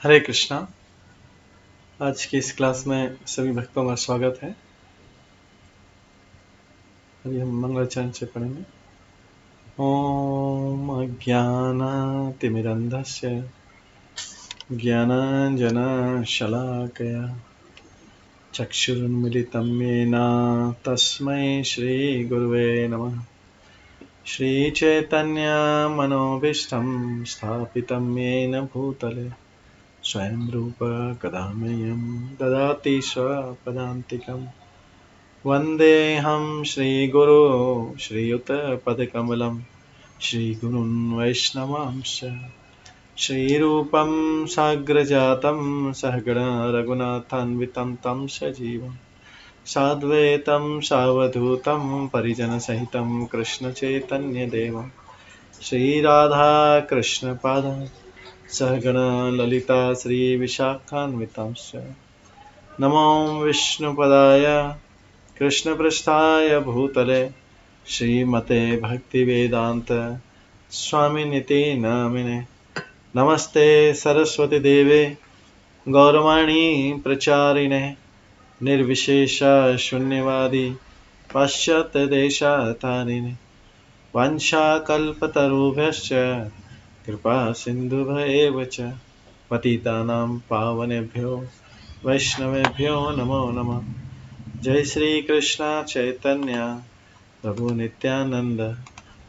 हरे कृष्णा। आज की इस क्लास में सभी भक्तों का स्वागत है। अभी हम मंगलाचरण से पढ़ेंगे। ओम अज्ञानातिमिरन्धस्य ज्ञानाञ्जनशलाकया चक्षुरुन्मिलितं येन तस्मै श्रीगुरुवे नमः। श्रीचैतन्यमनोभीष्टं स्थापितं येन भूतले स्वयं रूप कदा मह्यं ददाति स्वपदान्तिकम्। वन्देऽहं श्रीगुरो श्रीयुतपदकमलं श्रीगुरुन् वैष्णवांश्च श्रीरूपं साग्रजातं सहगण रघुनाथान्वितं तं सजीवं साद्वैतं सावधूतं परिजनसहितं कृष्णचैतन्यदेवं श्रीराधाकृष्णपादां सहगण ललिता श्रीविशाखान्वितांश्च नमो विष्णुपदाय कृष्णपृष्ठाय भूतले श्रीमते भक्तिवेदांत स्वामिनिति नामिने। नमस्ते सरस्वती देवे गौरवाणी प्रचारिणे निर्विशेष शून्यवादी पाश्चात्य देशतारिणे वंशाकल्पतरुभ्यश्च कृपा सिन्धुभ्येव च पतितानां पावनेभ्यो वैष्णवेभ्यो नमो नमः। जय श्री कृष्ण चैतन्य प्रभु नित्यानंद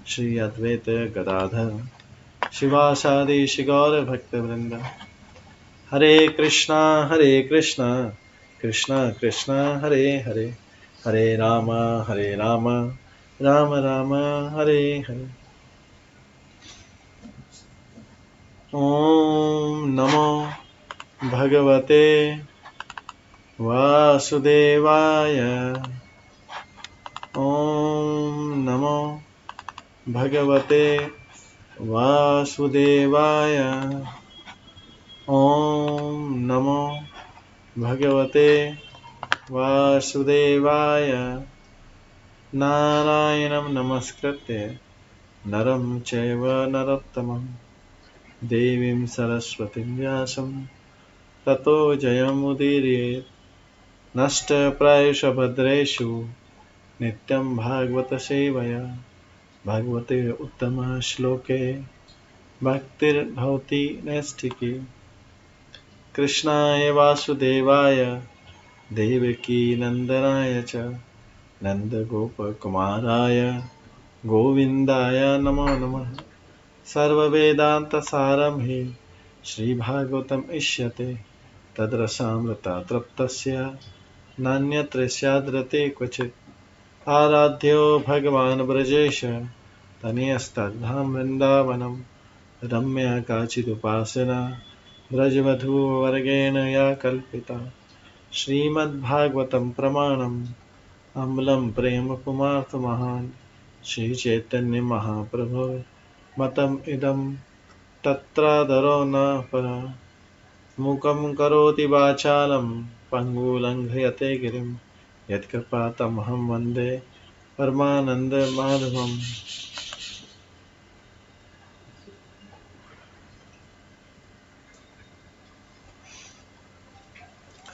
श्री अद्वैत गदाधर शिवासादि गौर भक्त वृंद। हरे कृष्णा कृष्णा कृष्णा हरे हरे, हरे राम राम राम हरे हरे। ओम नमो भगवते वासुदेवाय। ओम नमो भगवते वासुदेवाय। ओम नमो भगवते वासुदेवाय। नारायणं नमस्कृत्य नरं चैव नरोत्तमं देवीं सरस्वतीं व्यासं ततो जयमुदीरयेत्। नष्टप्रायेषु भद्रेषु नित्यं भागवत सेवया भगवते उत्तम श्लोके भक्तिर्भवति नैष्ठिकी। कृष्णाय वासुदेवाय देवकी नंदनाय च नंदगोपकुमाराय गोविन्दाय नमो नमः। सर्ववेदान्तसारं हि श्रीभागवतम् इष्यते तद्रसामृता तृप्तस्य नान्यत्र स्याद्रते क्वचित्। आराध्यो भगवान् ब्रजेश तनयस्तद्धाम वृन्दावनं रम्या काचिदुपासना ब्रजवधूवर्गेण या कल्पिता। श्रीमद्भागवतं प्रमाणम् अम्लं प्रेमपुमार्थमहान् श्रीचैतन्यमहाप्रभो मतम् इदं तत्रादरो न परा। मूकं करोति वाचालं पङ्गुलङ्घयते गिरिं यत्कृपातमहं वन्दे परमानन्दमाधवम्।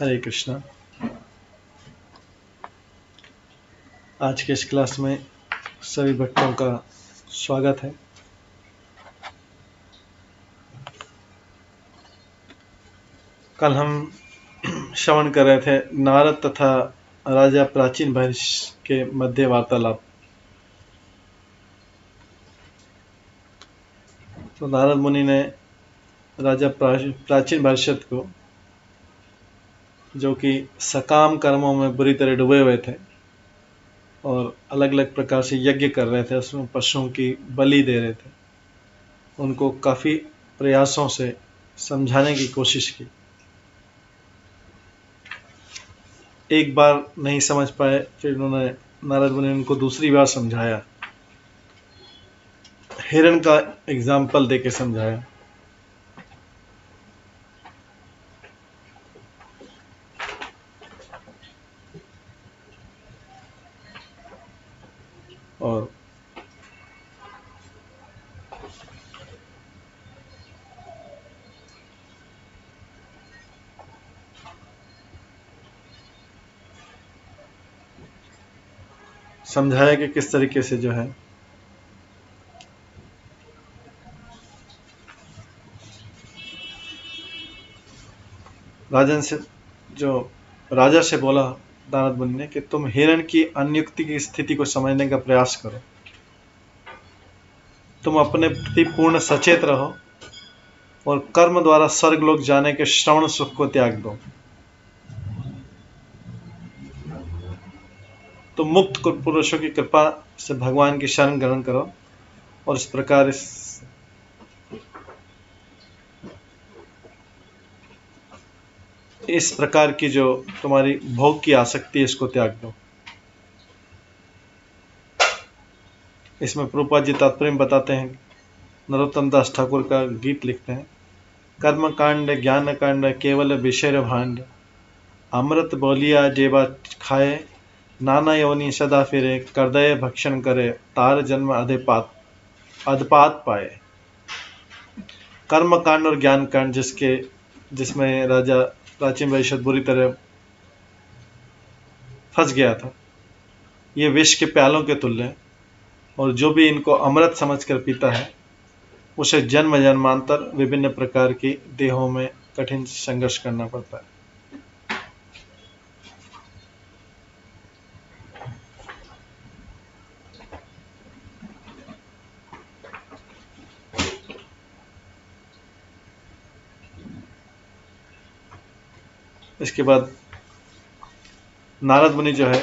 हरे कृष्णा। आज के इस क्लास में सभी भक्तों का स्वागत है। कल हम श्रवण कर रहे थे नारद तथा राजा प्राचीन भविष्य के मध्य वार्तालाप। तो नारद मुनि ने राजा प्राचीन भविष्य को, जो कि सकाम कर्मों में बुरी तरह डूबे हुए थे और अलग अलग प्रकार से यज्ञ कर रहे थे, उसमें पशुओं की बलि दे रहे थे, उनको काफी प्रयासों से समझाने की कोशिश की। एक बार नहीं समझ पाए, फिर उन्होंने नारद मुनि उनको दूसरी बार समझाया, हिरण का एग्जाम्पल देके समझाया। और समझाया कि किस तरीके से जो है राजन से जो राजा से बोला नारद मुनि ने कि तुम हिरण की अनियुक्ति की स्थिति को समझने का प्रयास करो, तुम अपने प्रति पूर्ण सचेत रहो और कर्म द्वारा स्वर्ग लोक जाने के श्रवण सुख को त्याग दो। तुम मुक्त पुरुषों की कृपा से भगवान की शरण ग्रहण करो और इस प्रकार इस प्रकार की जो तुम्हारी भोग की आसक्ति है इसको त्याग दो। इसमें प्रभुपाद जी तात्पर्य बताते हैं, नरोत्तम दास ठाकुर का गीत लिखते हैं, कर्म कांड ज्ञान कांड केवल विषय भांड, अमृत बोलिया जेबा खाए, नाना योनि सदा फिरे, करदय भक्षण करे, तार जन्म अधपात पाए। कर्म कांड और ज्ञान कांड जिसमें राजा प्राचीन वैश्य बुरी तरह फंस गया था, ये विष के प्यालों के तुल्य है और जो भी इनको अमृत समझकर पीता है उसे जन्म जन्मांतर विभिन्न प्रकार की देहों में कठिन संघर्ष करना पड़ता है। इसके बाद नारद मुनि जो है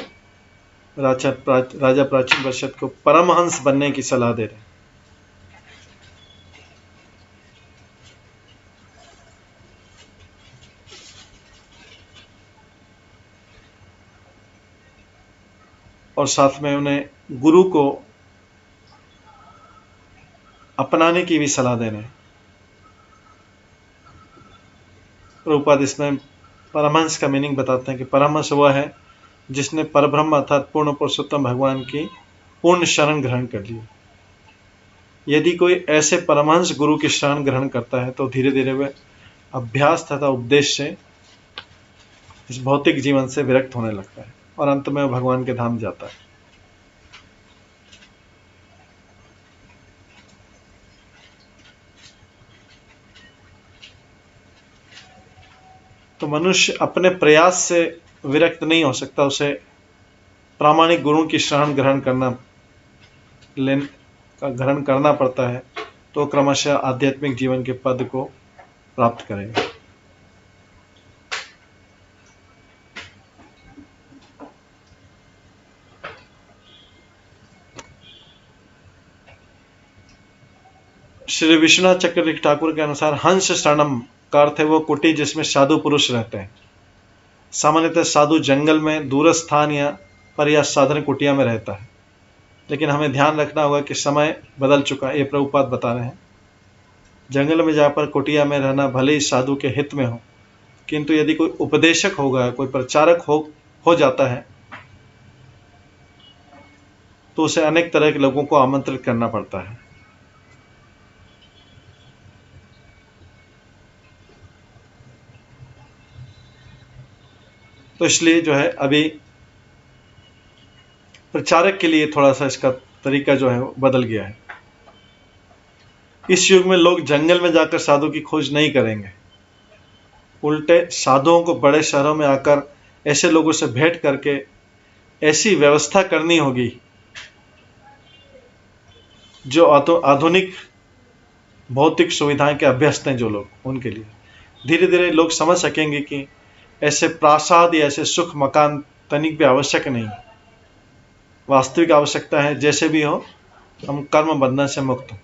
राजा प्राचीन वर्षद को परमहंस बनने की सलाह दे रहे हैं। और साथ में उन्हें गुरु को अपनाने की भी सलाह दे रहे हैं। प्रभुपाद इसमें परमहंस का मीनिंग बताते हैं कि परमहंस वह है जिसने परब्रह्म अर्थात पूर्ण पुरुषोत्तम भगवान की पूर्ण शरण ग्रहण कर ली। यदि कोई ऐसे परमहंस गुरु की शरण ग्रहण करता है तो धीरे धीरे वह अभ्यास तथा उपदेश से इस भौतिक जीवन से विरक्त होने लगता है और अंत में भगवान के धाम जाता है। तो मनुष्य अपने प्रयास से विरक्त नहीं हो सकता, उसे प्रामाणिक गुरु की शरण ग्रहण करना पड़ता है, तो क्रमशः आध्यात्मिक जीवन के पद को प्राप्त करेगा। श्री विश्वनाथ चक्रवर्ती ठाकुर के अनुसार हंस शरणम का अर्थ है वो कुटी जिसमें साधु पुरुष रहते हैं। सामान्यतः साधु जंगल में दूरस्थ स्थान या साधारण कुटिया में रहता है, लेकिन हमें ध्यान रखना होगा कि समय बदल चुका है। ये प्रभुपाद बता रहे हैं, जंगल में जाकर कुटिया में रहना भले ही साधु के हित में हो, किंतु यदि कोई उपदेशक होगा, कोई प्रचारक हो जाता है तो उसे अनेक तरह के लोगों को आमंत्रित करना पड़ता है। तो इसलिए जो है अभी प्रचारक के लिए थोड़ा सा इसका तरीका जो है वो बदल गया है। इस युग में लोग जंगल में जाकर साधु की खोज नहीं करेंगे, उल्टे साधुओं को बड़े शहरों में आकर ऐसे लोगों से भेंट करके ऐसी व्यवस्था करनी होगी जो आधुनिक भौतिक सुविधाएं के अभ्यस्त हैं जो लोग, उनके लिए धीरे धीरे लोग समझ सकेंगे कि ऐसे प्रासाद या ऐसे सुख मकान तनिक भी आवश्यक नहीं। वास्तविक आवश्यकता है जैसे भी हो हम कर्म बंधन से मुक्त हो।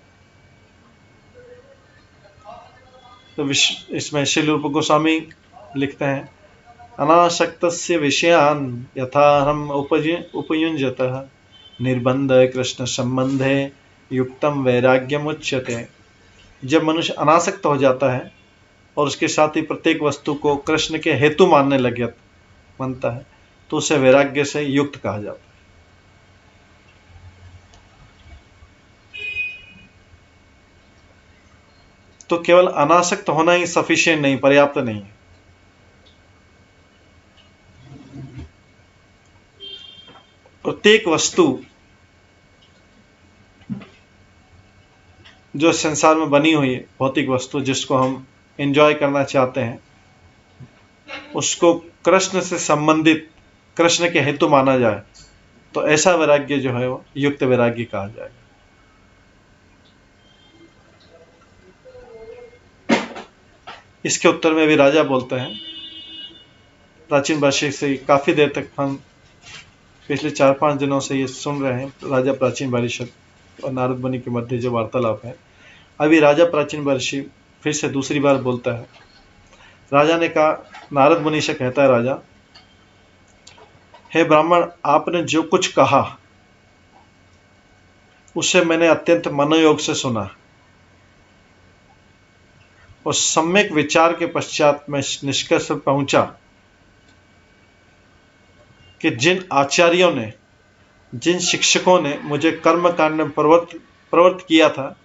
तो इसमें श्रील रूप गोस्वामी लिखते हैं, अनासक्तस्य विषयान् यथा हम उपयुञ्जतः निर्बंध कृष्ण संबंधे युक्तम वैराग्यम उच्यते। जब मनुष्य अनासक्त हो जाता है और उसके साथ ही प्रत्येक वस्तु को कृष्ण के हेतु मानने बनता है तो उसे वैराग्य से युक्त कहा जाता है। तो केवल अनासक्त होना ही सफिशिएंट नहीं, पर्याप्त नहीं है। और प्रत्येक वस्तु जो संसार में बनी हुई है, भौतिक वस्तु जिसको हम एंजॉय करना चाहते हैं, उसको कृष्ण से संबंधित, कृष्ण के हेतु माना जाए तो ऐसा वैराग्य जो है वो युक्त वैराग्य कहा जाएगा। इसके उत्तर में भी राजा बोलते हैं, प्राचीन भाषा से काफी देर तक हम पिछले 4-5 दिनों से ये सुन रहे हैं, राजा प्राचीन भाषा और नारद मुनि के मध्य जो वार्तालाप है। अभी राजा प्राचीन वर्षी फिर से दूसरी बार बोलता है। राजा ने कहा, नारद मुनि से कहता है राजा, हे ब्राह्मण, आपने जो कुछ कहा उसे मैंने अत्यंत मनोयोग से सुना और सम्यक विचार के पश्चात मैं निष्कर्ष पर पहुंचा कि जिन आचार्यों ने, जिन शिक्षकों ने मुझे कर्म कांड में प्रवृत्त किया था,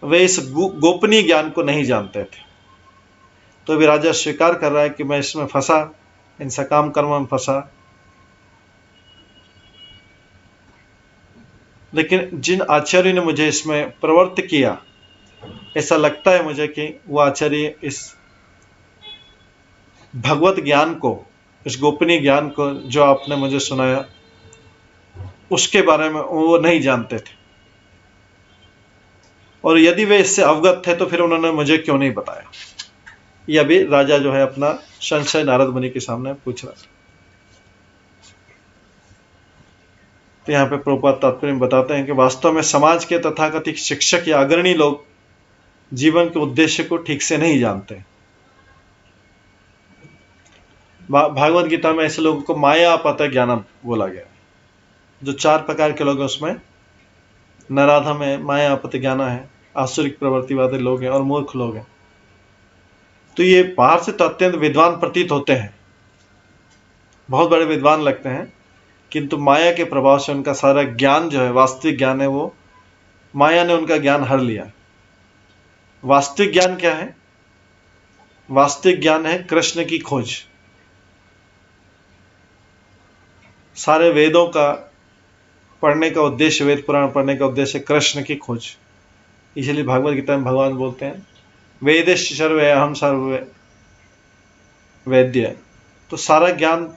वे इस गोपनीय ज्ञान को नहीं जानते थे। तो अभी राजा स्वीकार कर रहा है कि मैं इसमें फंसा, इन सकाम कर्मों में फंसा, लेकिन जिन आचार्यों ने मुझे इसमें प्रवृत्त किया, ऐसा लगता है मुझे कि वो आचार्य इस भगवत ज्ञान को, इस गोपनीय ज्ञान को जो आपने मुझे सुनाया, उसके बारे में वो नहीं जानते थे, और यदि वे इससे अवगत थे तो फिर उन्होंने मुझे क्यों नहीं बताया। यह भी राजा जो है अपना संशय नारद मुनि के सामने पूछ रहा है। तो यहाँ पे प्रभुपाद तात्पर्य में बताते हैं कि वास्तव में समाज के तथाकथित शिक्षक या अग्रणी लोग जीवन के उद्देश्य को ठीक से नहीं जानते। भागवत गीता में ऐसे लोगों को माया अपत ज्ञानम बोला गया। जो 4 प्रकार के लोग हैं उसमें नराधम है, माया अपत ज्ञान है, आसुरिक प्रवृत्ति वाले लोग हैं और मूर्ख लोग हैं। तो ये बाहर से तो अत्यंत विद्वान प्रतीत होते हैं, बहुत बड़े विद्वान लगते हैं, किंतु माया के प्रभाव से उनका सारा ज्ञान जो है, वास्तविक ज्ञान है, वो माया ने उनका ज्ञान हर लिया। वास्तविक ज्ञान क्या है? वास्तविक ज्ञान है कृष्ण की खोज। सारे वेदों का पढ़ने का उद्देश्य, वेद पुराण पढ़ने का उद्देश्य कृष्ण की खोज। इसलिए भागवत गीता में भगवान बोलते हैं, वेदेश्च सर्वे अहम सर्व वेद्य। तो सारा ज्ञान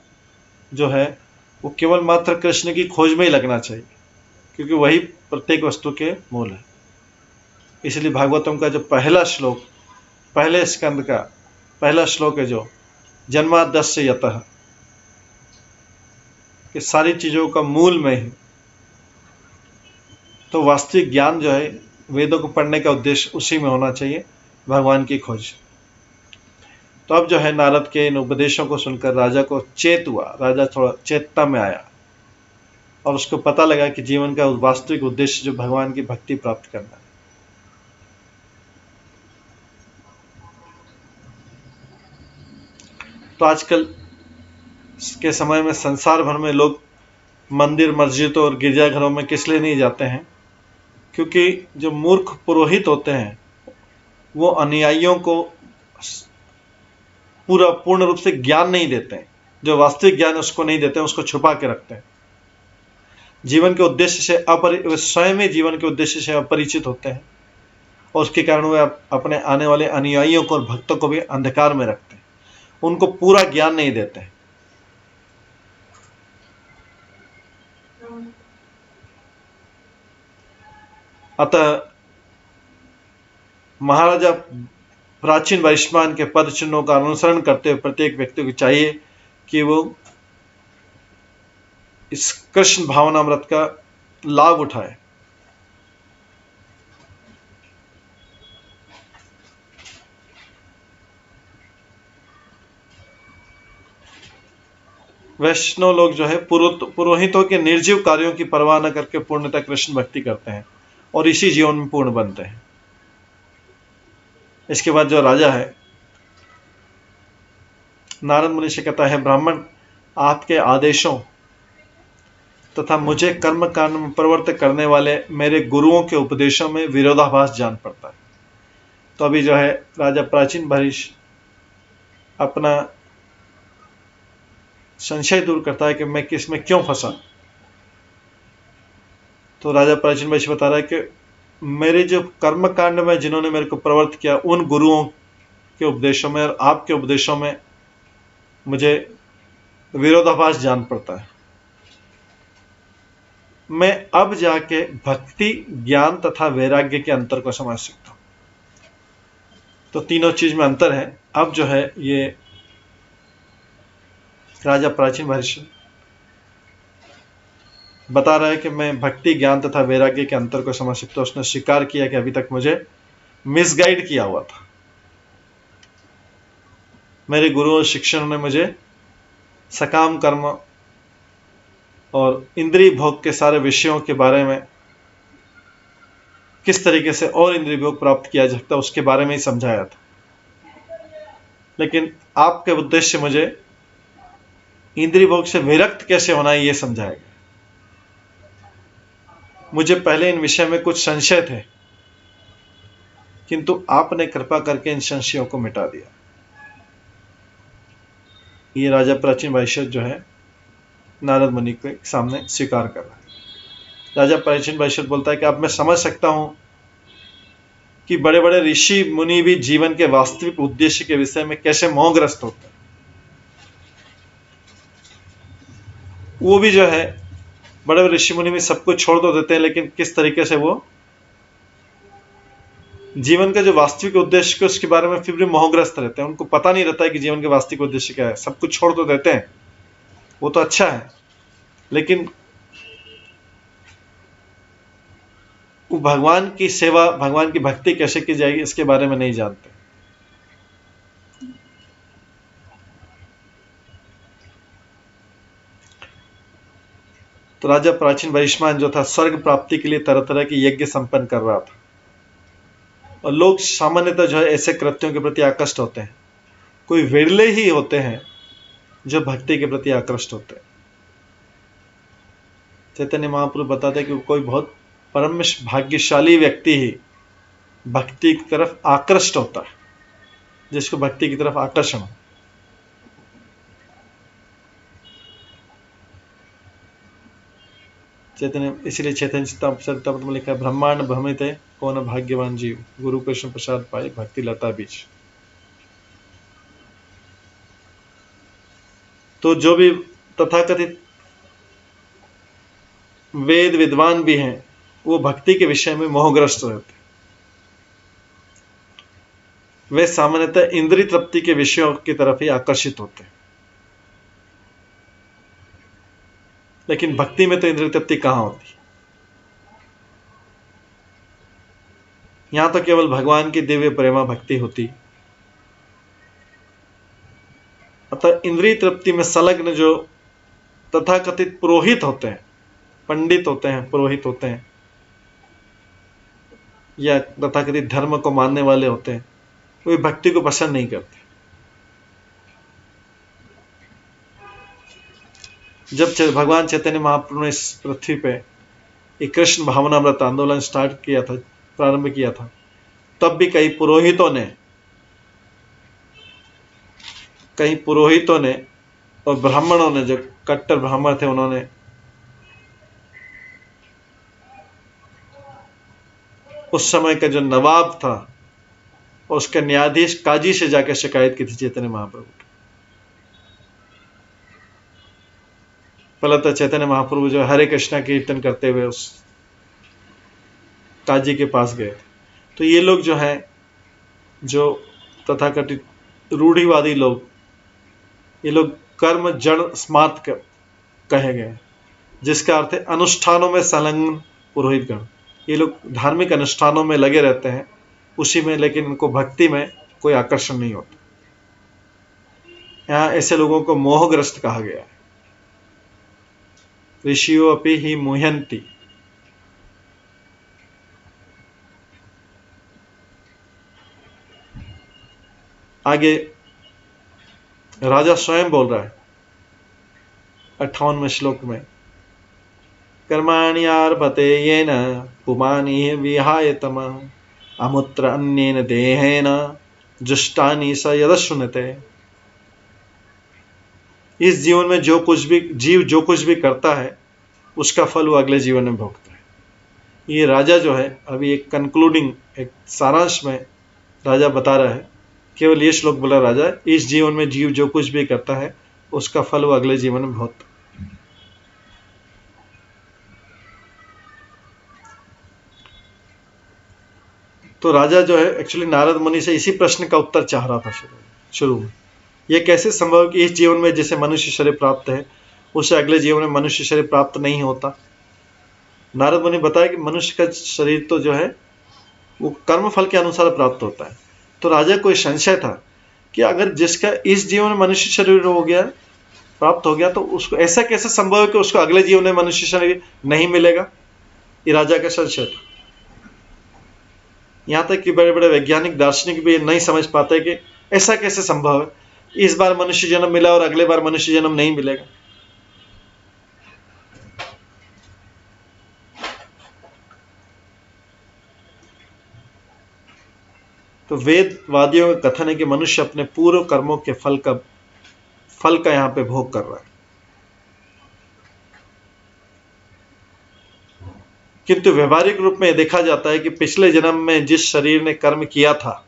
जो है वो केवल मात्र कृष्ण की खोज में ही लगना चाहिए, क्योंकि वही प्रत्येक वस्तु के मूल है। इसलिए भागवतम का जो पहला श्लोक, पहले स्कंद का पहला श्लोक है जो जन्माद्यस्य यतः, कि सारी चीजों का मूल में ही। तो वास्तविक ज्ञान जो है, वेदों को पढ़ने का उद्देश्य उसी में होना चाहिए, भगवान की खोज। तो अब जो है नारद के इन उपदेशों को सुनकर राजा को चेत हुआ, राजा थोड़ा चेतना में आया और उसको पता लगा कि जीवन का वास्तविक उद्देश्य जो भगवान की भक्ति प्राप्त करना है। तो आजकल के समय में संसार भर में लोग मंदिर, मस्जिदों और गिरजाघरों में किस लिए नहीं जाते हैं? क्योंकि जो मूर्ख पुरोहित होते हैं वो अनुयायियों को पूर्ण रूप से ज्ञान नहीं देते हैं, जो वास्तविक ज्ञान है उसको नहीं देते हैं, उसको छुपा के रखते हैं। जीवन के उद्देश्य से स्वयं ही जीवन के उद्देश्य से अपरिचित होते हैं और उसके कारण वे अपने आने वाले अनुयायियों को और भक्तों को भी अंधकार में रखते हैं, उनको पूरा ज्ञान नहीं देते हैं। अतः महाराजा प्राचीन वैश्वान के पद चिन्हों का अनुसरण करते हुए प्रत्येक व्यक्ति को चाहिए कि वो इस कृष्ण भावनामृत का लाभ उठाए। वैष्णव लोग जो है पुरोहितों के निर्जीव कार्यों की परवाह न करके पूर्णतः कृष्ण भक्ति करते हैं और इसी जीवन में पूर्ण बनते हैं। इसके बाद जो राजा है नारद मुनि से कहता है, ब्राह्मण, आपके आदेशों तथा मुझे कर्म कांड में प्रवृत्त करने वाले मेरे गुरुओं के उपदेशों में विरोधाभास जान पड़ता है। तो अभी जो है राजा प्राचीन भरीश अपना संशय दूर करता है कि मैं किस में क्यों फंसा। तो राजा प्राचीन वैश्य बता रहा है कि मेरे जो कर्म कांड में जिन्होंने मेरे को प्रवृत्त किया, उन गुरुओं के उपदेशों में और आपके उपदेशों में मुझे विरोधाभास जान पड़ता है। मैं अब जाके भक्ति, ज्ञान तथा वैराग्य के अंतर को समझ सकता हूं। तो तीनों चीज में अंतर है। अब जो है ये राजा प्राचीन महर्षि बता रहा है कि मैं भक्ति, ज्ञान तथा वैराग्य के अंतर को समझ सकता हूं। उसने स्वीकार किया कि अभी तक मुझे मिसगाइड किया हुआ था। मेरे गुरु और शिक्षकों ने मुझे सकाम कर्म और इंद्रिय भोग के सारे विषयों के बारे में, किस तरीके से और इंद्रिय भोग प्राप्त किया जा सकता है, उसके बारे में ही समझाया था। लेकिन आपके उद्देश्य मुझे इंद्रिय भोग से विरक्त कैसे होना है, यह समझाया गया। मुझे पहले इन विषय में कुछ संशय थे, किंतु आपने कृपा करके इन संशयों को मिटा दिया। ये राजा प्राचीन वैश्य जो है नारद मुनि के सामने स्वीकार कर रहा है। राजा प्राचीन वैश्य बोलता है कि अब मैं समझ सकता हूं कि बड़े बड़े ऋषि मुनि भी जीवन के वास्तविक उद्देश्य के विषय में कैसे मोहग्रस्त होते हैं। वो भी जो है बड़े बड़े ऋषि मुनि भी सब कुछ छोड़ तो देते हैं, लेकिन किस तरीके से वो जीवन का जो वास्तविक उद्देश्य है उसके बारे में फिर भी मोहग्रस्त रहते हैं। उनको पता नहीं रहता है कि जीवन का वास्तविक उद्देश्य क्या है। सब कुछ छोड़ तो देते हैं, वो तो अच्छा है, लेकिन वो भगवान की सेवा, भगवान की भक्ति कैसे की जाएगी इसके बारे में नहीं जानते। तो राजा प्राचीन वैश्यमान जो था स्वर्ग प्राप्ति के लिए तरह तरह के यज्ञ संपन्न कर रहा था, और लोग सामान्यतः जो है ऐसे कृत्यों के प्रति आकृष्ट होते हैं। कोई विरले ही होते हैं जो भक्ति के प्रति आकृष्ट होते हैं। चैतन्य महाप्रभु बताते हैं कि कोई बहुत परम भाग्यशाली व्यक्ति ही भक्ति की तरफ आकृष्ट होता है, जिसको भक्ति की तरफ आकर्षण हो। चैतन्य, इसलिए चैतन्य चरितामृत में लिखा है, ब्रह्मांड भ्रमित है कौन भाग्यवान जीव, गुरु कृष्ण प्रसाद पाए भक्ति लता बीच। तो जो भी तथाकथित वेद विद्वान भी हैं, वो भक्ति के विषय में मोहग्रस्त रहते हैं। वे सामान्यतः इंद्रिय तृप्ति के विषयों की तरफ ही आकर्षित होते हैं। लेकिन भक्ति में तो इंद्रिय तृप्ति कहां होती। यहां तो केवल भगवान की दिव्य प्रेमा भक्ति होती। अतः इंद्रिय तृप्ति में संलग्न जो तथाकथित पुरोहित होते हैं, पंडित होते हैं, पुरोहित होते हैं, या तथाकथित धर्म को मानने वाले होते हैं, वे भक्ति को पसंद नहीं करते। जब भगवान चैतन्य महाप्रभु ने इस पृथ्वी पे एक कृष्ण भावनामृत आंदोलन स्टार्ट किया था, प्रारंभ किया था, तब भी कई पुरोहितों ने और ब्राह्मणों ने, जो कट्टर ब्राह्मण थे, उन्होंने उस समय का जो नवाब था और उसका न्यायाधीश काजी से जाकर शिकायत की थी चैतन्य महाप्रभु की। पहले तो चैतन्य महाप्रभु जो हरे कृष्णा कीर्तन करते हुए उस काजी के पास गए थे। तो ये लोग जो हैं, जो तथाकथित रूढ़िवादी लोग, ये लोग कर्म जड़ स्मार्त कहे गए, जिसका अर्थ है अनुष्ठानों में संलग्न पुरोहित गण। ये लोग धार्मिक अनुष्ठानों में लगे रहते हैं उसी में, लेकिन उनको भक्ति में कोई आकर्षण नहीं होता। यहां ऐसे लोगों को मोहग्रस्त कहा गया है। ऋषियों अपि ही मुह्यंती। आगे राजा स्वयं बोल रहा है 58वें श्लोक में, कर्माणि आरभते येन पुमानि विहाय तम अमुत्र अन्येन देहेन जुष्टानि स यदश्नुते। इस जीवन में जो कुछ भी करता है उसका फल वो अगले जीवन में भोगता है। ये राजा जो है अभी एक कंक्लूडिंग, एक सारांश में राजा बता रहा है, केवल ये श्लोक बोला राजा, इस जीवन में जीव जो कुछ भी करता है उसका फल वो अगले जीवन में भोगता। तो राजा जो है एक्चुअली नारद मुनि से इसी प्रश्न का उत्तर चाह रहा था शुरू में। यह कैसे संभव कि इस जीवन में जैसे मनुष्य शरीर प्राप्त है उसे अगले जीवन में मनुष्य शरीर प्राप्त नहीं होता। नारद मुनि बताया कि मनुष्य का शरीर तो जो है वो कर्म फल के अनुसार प्राप्त होता है। तो राजा को संशय था कि अगर जिसका इस जीवन में मनुष्य शरीर हो गया, प्राप्त हो गया, तो उसको ऐसा कैसे संभव है कि उसको अगले जीवन में मनुष्य शरीर नहीं मिलेगा। ये राजा का संशय था। यहां तक कि बड़े बड़े वैज्ञानिक दार्शनिक भी नहीं समझ पाते कि ऐसा कैसे संभव है, इस बार मनुष्य जन्म मिला और अगले बार मनुष्य जन्म नहीं मिलेगा। तो वेदवादियों का कथन है कि मनुष्य अपने पूर्व कर्मों के फल का यहां पे भोग कर रहा है। किंतु व्यवहारिक रूप में देखा जाता है कि पिछले जन्म में जिस शरीर ने कर्म किया था,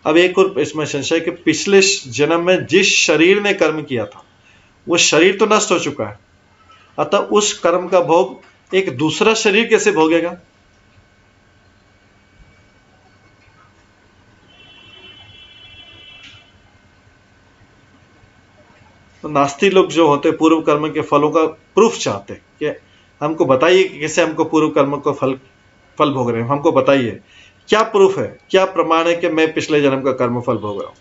अब एक और इसमें संशय कि पिछले जन्म में जिस शरीर ने कर्म किया था वो शरीर तो नष्ट हो चुका है, अतः उस कर्म का भोग एक दूसरा शरीर कैसे भोगेगा। तो नास्ती लोग जो होते पूर्व कर्म के फलों का प्रूफ चाहते कि हमको बताइए कि कैसे हमको पूर्व कर्म को फल भोग रहे हैं, हमको बताइए क्या प्रूफ है, क्या प्रमाण है कि मैं पिछले जन्म का कर्म फल भोग रहा हूं।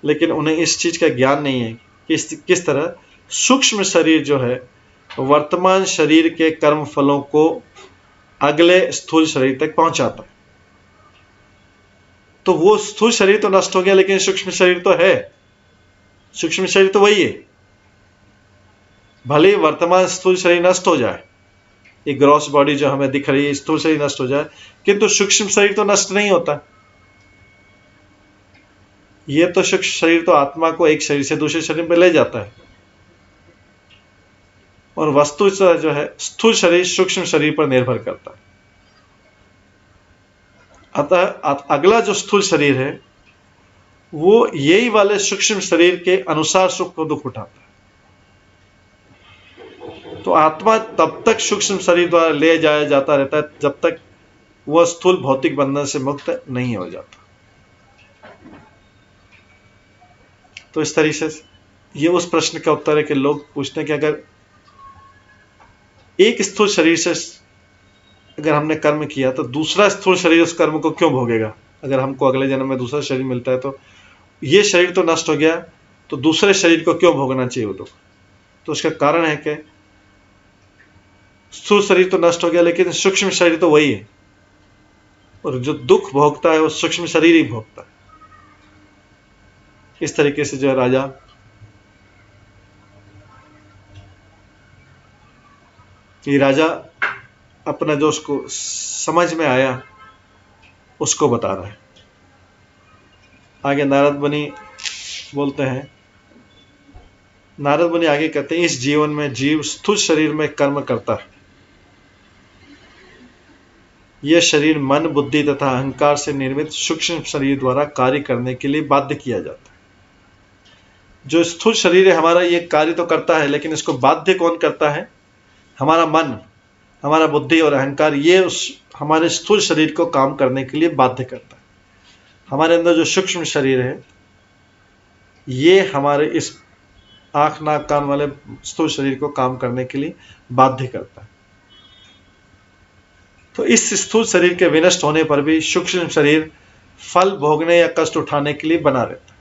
लेकिन उन्हें इस चीज का ज्ञान नहीं है कि किस तरह सूक्ष्म शरीर जो है वर्तमान शरीर के कर्म फलों को अगले स्थूल शरीर तक पहुंचाता है। तो वो स्थूल शरीर तो नष्ट हो गया, लेकिन सूक्ष्म शरीर तो है, सूक्ष्म शरीर तो वही है। भले वर्तमान स्थूल शरीर नष्ट हो जाए, ये ग्रॉस बॉडी जो हमें दिख रही है स्थूल शरीर नष्ट हो जाए, किंतु सूक्ष्म शरीर तो नष्ट नहीं होता। ये तो सूक्ष्म शरीर तो आत्मा को एक शरीर से दूसरे शरीर में ले जाता है, और वस्तु जो है स्थूल शरीर सूक्ष्म शरीर पर निर्भर करता है। अतः अगला जो स्थूल शरीर है वो यही वाले सूक्ष्म शरीर के अनुसार सुख को दुख उठाता है। तो आत्मा तब तक सूक्ष्म शरीर द्वारा ले जाया जाता रहता है जब तक वह स्थूल भौतिक बंधन से मुक्त नहीं हो जाता। तो इस तरीके से ये उस प्रश्न का उत्तर है कि लोग पूछते हैं कि अगर एक स्थूल शरीर से अगर हमने कर्म किया तो दूसरा स्थूल शरीर उस कर्म को क्यों भोगेगा। अगर हमको अगले जन्म में दूसरा शरीर मिलता है तो ये शरीर तो नष्ट हो गया, तो दूसरे शरीर को क्यों भोगना चाहिए वो दुख। तो उसका कारण है कि स्थूल शरीर तो नष्ट हो गया, लेकिन सूक्ष्म शरीर तो वही है, और जो दुख भोगता है वो सूक्ष्म शरीर ही भोगता है। इस तरीके से जो है राजा अपना जो उसको समझ में आया उसको बता रहा है। आगे नारद मुनि बोलते हैं, नारद मुनि आगे कहते हैं, इस जीवन में जीव स्थूल शरीर में कर्म करता है। यह शरीर मन, बुद्धि तथा अहंकार से निर्मित सूक्ष्म शरीर द्वारा कार्य करने के लिए बाध्य किया जाता है। जो स्थूल शरीर है हमारा, ये कार्य तो करता है, लेकिन इसको बाध्य कौन करता है। हमारा मन, हमारा बुद्धि और अहंकार, ये उस हमारे स्थूल शरीर को काम करने के लिए बाध्य करता है। हमारे अंदर जो सूक्ष्म शरीर है ये हमारे इस आंख नाक कान वाले स्थूल शरीर को काम करने के लिए बाध्य करता है। तो इस स्थूल शरीर के विनष्ट होने पर भी सूक्ष्म शरीर फल भोगने या कष्ट उठाने के लिए बना रहता है।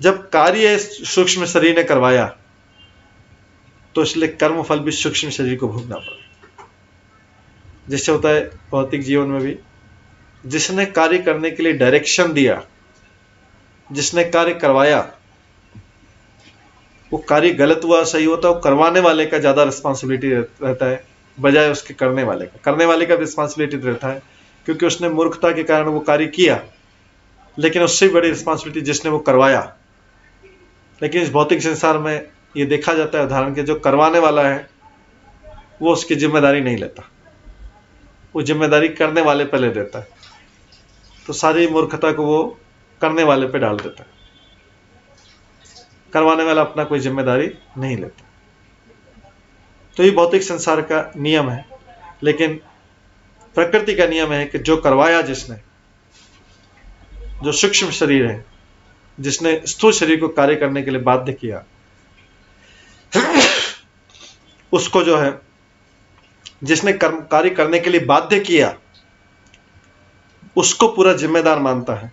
जब कार्य सूक्ष्म शरीर ने करवाया तो इसलिए कर्म फल भी सूक्ष्म शरीर को भोगना पड़ा। जैसे होता है भौतिक जीवन में भी, जिसने कार्य करने के लिए डायरेक्शन दिया, जिसने कार्य करवाया, वो कार्य गलत हुआ सही होता है, वो करवाने वाले का ज्यादा रिस्पॉन्सिबिलिटी रहता है बजाय उसके करने वाले का। करने वाले का रिस्पॉन्सिबिलिटी रहता है क्योंकि उसने मूर्खता के कारण वो कार्य किया, लेकिन उससे बड़ी रिस्पॉन्सिबिलिटी जिसने वो करवाया। लेकिन इस भौतिक संसार में ये देखा जाता है उदाहरण के, जो करवाने वाला है वो उसकी जिम्मेदारी नहीं लेता, वो जिम्मेदारी करने वाले पे ले देता है। तो सारी मूर्खता को वो करने वाले पे डाल देता है, करवाने वाला अपना कोई जिम्मेदारी नहीं लेता। तो ये भौतिक संसार का नियम है। लेकिन प्रकृति का नियम है कि जो करवाया, जिसने, जो सूक्ष्म शरीर है, जिसने स्थूल शरीर को कार्य करने के लिए बाध्य किया, उसको जो है, जिसने कर्म कार्य करने के लिए बाध्य किया, उसको पूरा जिम्मेदार मानता है।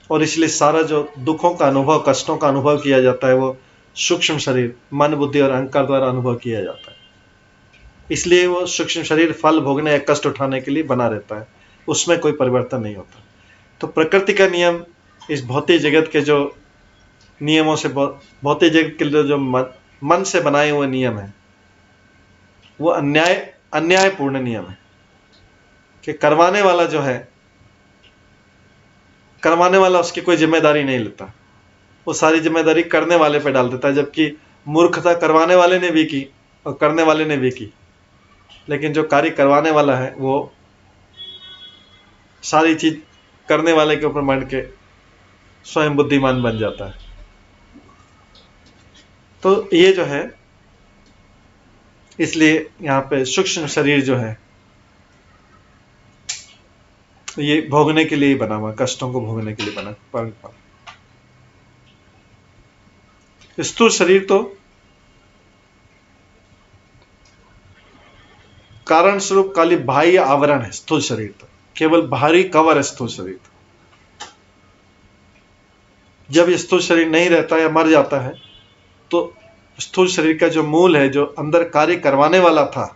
और इसलिए सारा जो दुखों का अनुभव, कष्टों का अनुभव किया जाता है, वो सूक्ष्म शरीर, मन, बुद्धि और अहंकार द्वारा अनुभव किया जाता है। इसलिए वो सूक्ष्म शरीर फल भोगने या कष्ट उठाने के लिए बना रहता है, उसमें कोई परिवर्तन नहीं होता। तो प्रकृति का नियम इस भौतिक जगत के जो नियमों से, भौतिक जगत के लिए जो मन से बनाए हुए नियम है, वो अन्यायपूर्ण नियम है कि करवाने वाला जो है, करवाने वाला उसकी कोई जिम्मेदारी नहीं लेता, वो सारी जिम्मेदारी करने वाले पे डाल देता है। जबकि मूर्खता करवाने वाले ने भी की और करने वाले ने भी की, लेकिन जो कार्य करवाने वाला है वो सारी चीज करने वाले के ऊपर मान के स्वयं बुद्धिमान बन जाता है। तो ये जो है, इसलिए यहाँ पे सूक्ष्म शरीर जो है, ये भोगने के लिए ही बना हुआ, कष्टों को भोगने के लिए बना। परंपरा स्थूल शरीर तो कारण स्वरूप खाली बाह्य आवरण है। स्थूल शरीर तो केवल बाहरी कवर है। स्थूल शरीर तो जब ये स्थूल शरीर नहीं रहता या मर जाता है, तो स्थूल शरीर का जो मूल है, जो अंदर कार्य करवाने वाला था,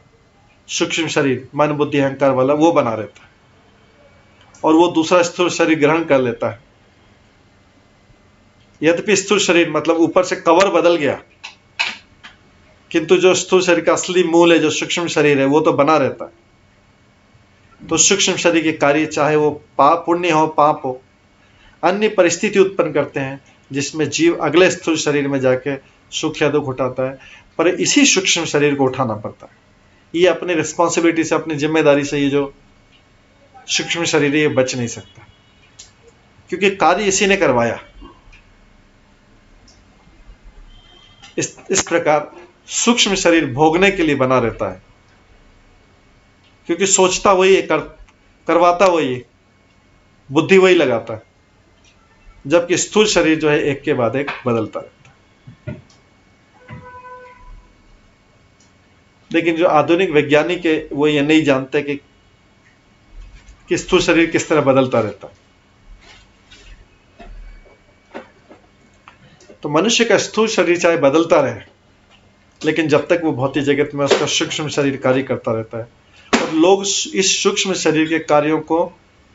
सूक्ष्म शरीर, मन, बुद्धि, अहंकार वाला, वो बना रहता है और वो दूसरा स्थूल शरीर ग्रहण कर लेता है। यद्यपि स्थूल शरीर मतलब ऊपर से कवर बदल गया, किंतु जो स्थूल शरीर का असली मूल है, जो सूक्ष्म शरीर है, वो तो बना रहता है। तो सूक्ष्म शरीर के कार्य, चाहे वो पाप, पुण्य हो, पाप हो, अन्य परिस्थिति उत्पन्न करते हैं जिसमें जीव अगले स्थूल शरीर में जाके सुख या दुख उठाता है, पर इसी सूक्ष्म शरीर को उठाना पड़ता है। ये अपनी रिस्पॉन्सिबिलिटी से, अपनी जिम्मेदारी से, ये जो सूक्ष्म शरीर है, ये बच नहीं सकता, क्योंकि कार्य इसी ने करवाया। इस प्रकार सूक्ष्म शरीर भोगने के लिए बना रहता है, क्योंकि सोचता वही है, करवाता वही है, बुद्धि वही लगाता है। जबकि स्थूल शरीर जो है, एक के बाद एक बदलता रहता है। लेकिन जो आधुनिक वैज्ञानिक है, वो ये नहीं जानते कि स्थूल शरीर किस तरह बदलता रहता है। तो मनुष्य का स्थूल शरीर चाहे बदलता रहे, लेकिन जब तक वो भौतिक जगत में उसका सूक्ष्म शरीर कार्य करता रहता है, और लोग इस सूक्ष्म शरीर के कार्यों को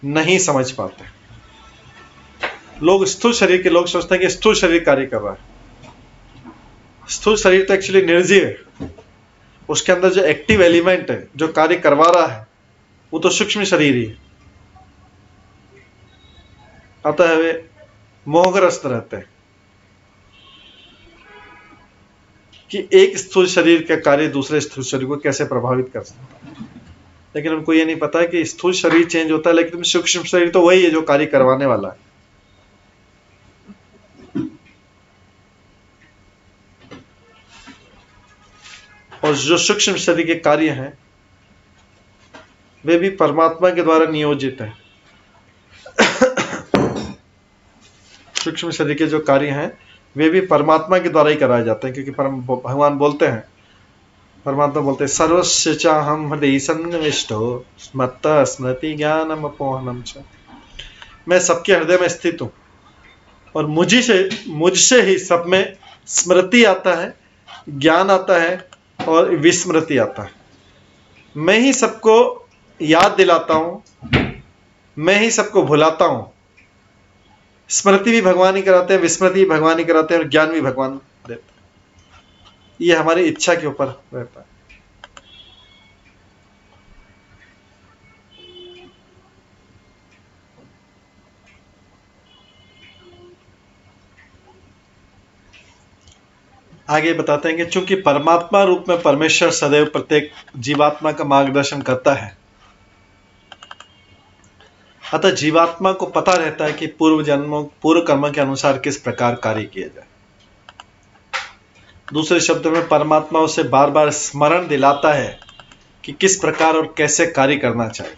नहीं समझ पाते। लोग स्थूल शरीर के लोग सोचते हैं कि स्थूल शरीर कार्य कर रहा है। स्थूल शरीर तो एक्चुअली निर्जीव है, उसके अंदर जो एक्टिव एलिमेंट है, जो कार्य करवा रहा है, वो तो सूक्ष्म शरीर ही है। अतः वे मोहग्रस्त रहते हैं कि एक स्थूल शरीर का कार्य दूसरे स्थूल शरीर को कैसे प्रभावित कर सकता है। लेकिन उनको ये नहीं पता है कि स्थूल शरीर चेंज होता है, लेकिन सूक्ष्म शरीर तो वही है जो कार्य करवाने वाला है। और जो सूक्ष्म शरीर के कार्य हैं, वे भी परमात्मा के द्वारा नियोजित हैं। सूक्ष्म शरीर के जो कार्य हैं, वे भी परमात्मा के द्वारा ही कराए जाते हैं, क्योंकि भगवान बोलते हैं, परमात्मा बोलते हैं, सर्वस्य चाहम हृदय सन्निविष्टो मत्तः स्मृति ज्ञानम अपोहनम च। मैं सबके हृदय में स्थित हूं और मुझसे ही सब में स्मृति आता है, ज्ञान आता है और विस्मृति आता है। मैं ही सबको याद दिलाता हूं, मैं ही सबको भुलाता हूं। स्मृति भी भगवान ही कराते हैं, विस्मृति भी भगवान ही कराते हैं और ज्ञान भी भगवान देते हैं। ये हमारी इच्छा के ऊपर रहता है। आगे बताते हैं कि चूंकि परमात्मा रूप में परमेश्वर सदैव प्रत्येक जीवात्मा का मार्गदर्शन करता है, अतः जीवात्मा को पता रहता है कि पूर्व कर्म के अनुसार किस प्रकार कार्य किया जाए। दूसरे शब्दों में परमात्मा उसे बार बार स्मरण दिलाता है कि किस प्रकार और कैसे कार्य करना चाहिए।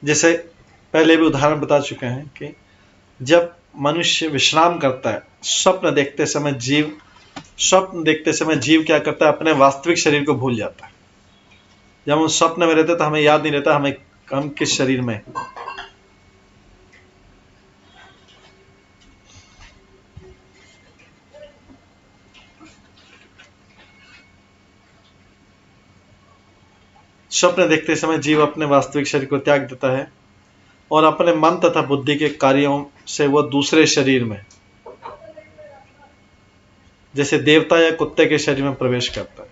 जैसे पहले भी उदाहरण बता चुके हैं कि जब मनुष्य विश्राम करता है, स्वप्न देखते समय जीव क्या करता है, अपने वास्तविक शरीर को भूल जाता है। जब हम स्वप्न में रहते तो हमें याद नहीं रहता हम किस शरीर में। स्वप्न देखते समय जीव अपने वास्तविक शरीर को त्याग देता है और अपने मन तथा बुद्धि के कार्यों से वह दूसरे शरीर में, जैसे देवता या कुत्ते के शरीर में प्रवेश करता है।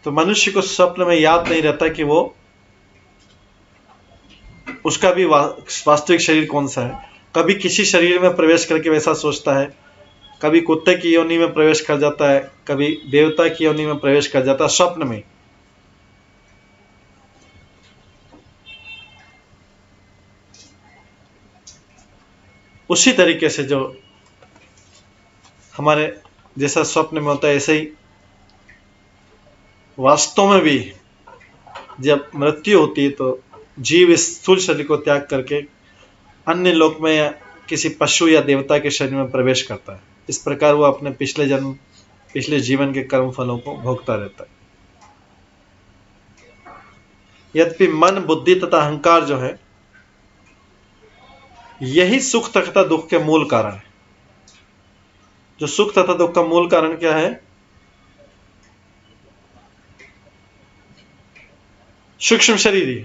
तो मनुष्य को स्वप्न में याद नहीं रहता कि वो उसका भी वास्तविक शरीर कौन सा है। कभी किसी शरीर में प्रवेश करके वैसा सोचता है, कभी कुत्ते की योनि में प्रवेश कर जाता है, कभी देवता की योनि में प्रवेश कर जाता है स्वप्न में। उसी तरीके से जो हमारे जैसा स्वप्न में होता है, ऐसे ही वास्तव में भी जब मृत्यु होती है तो जीव इस स्थूल शरीर को त्याग करके अन्य लोक में या किसी पशु या देवता के शरीर में प्रवेश करता है। इस प्रकार वो अपने पिछले जीवन के कर्म फलों को भोगता रहता है। यद्यपि मन, बुद्धि तथा अहंकार जो है, यही सुख तथा दुख के मूल कारण है। जो सुख तथा दुख का मूल कारण क्या है? सूक्ष्म शरीर ही।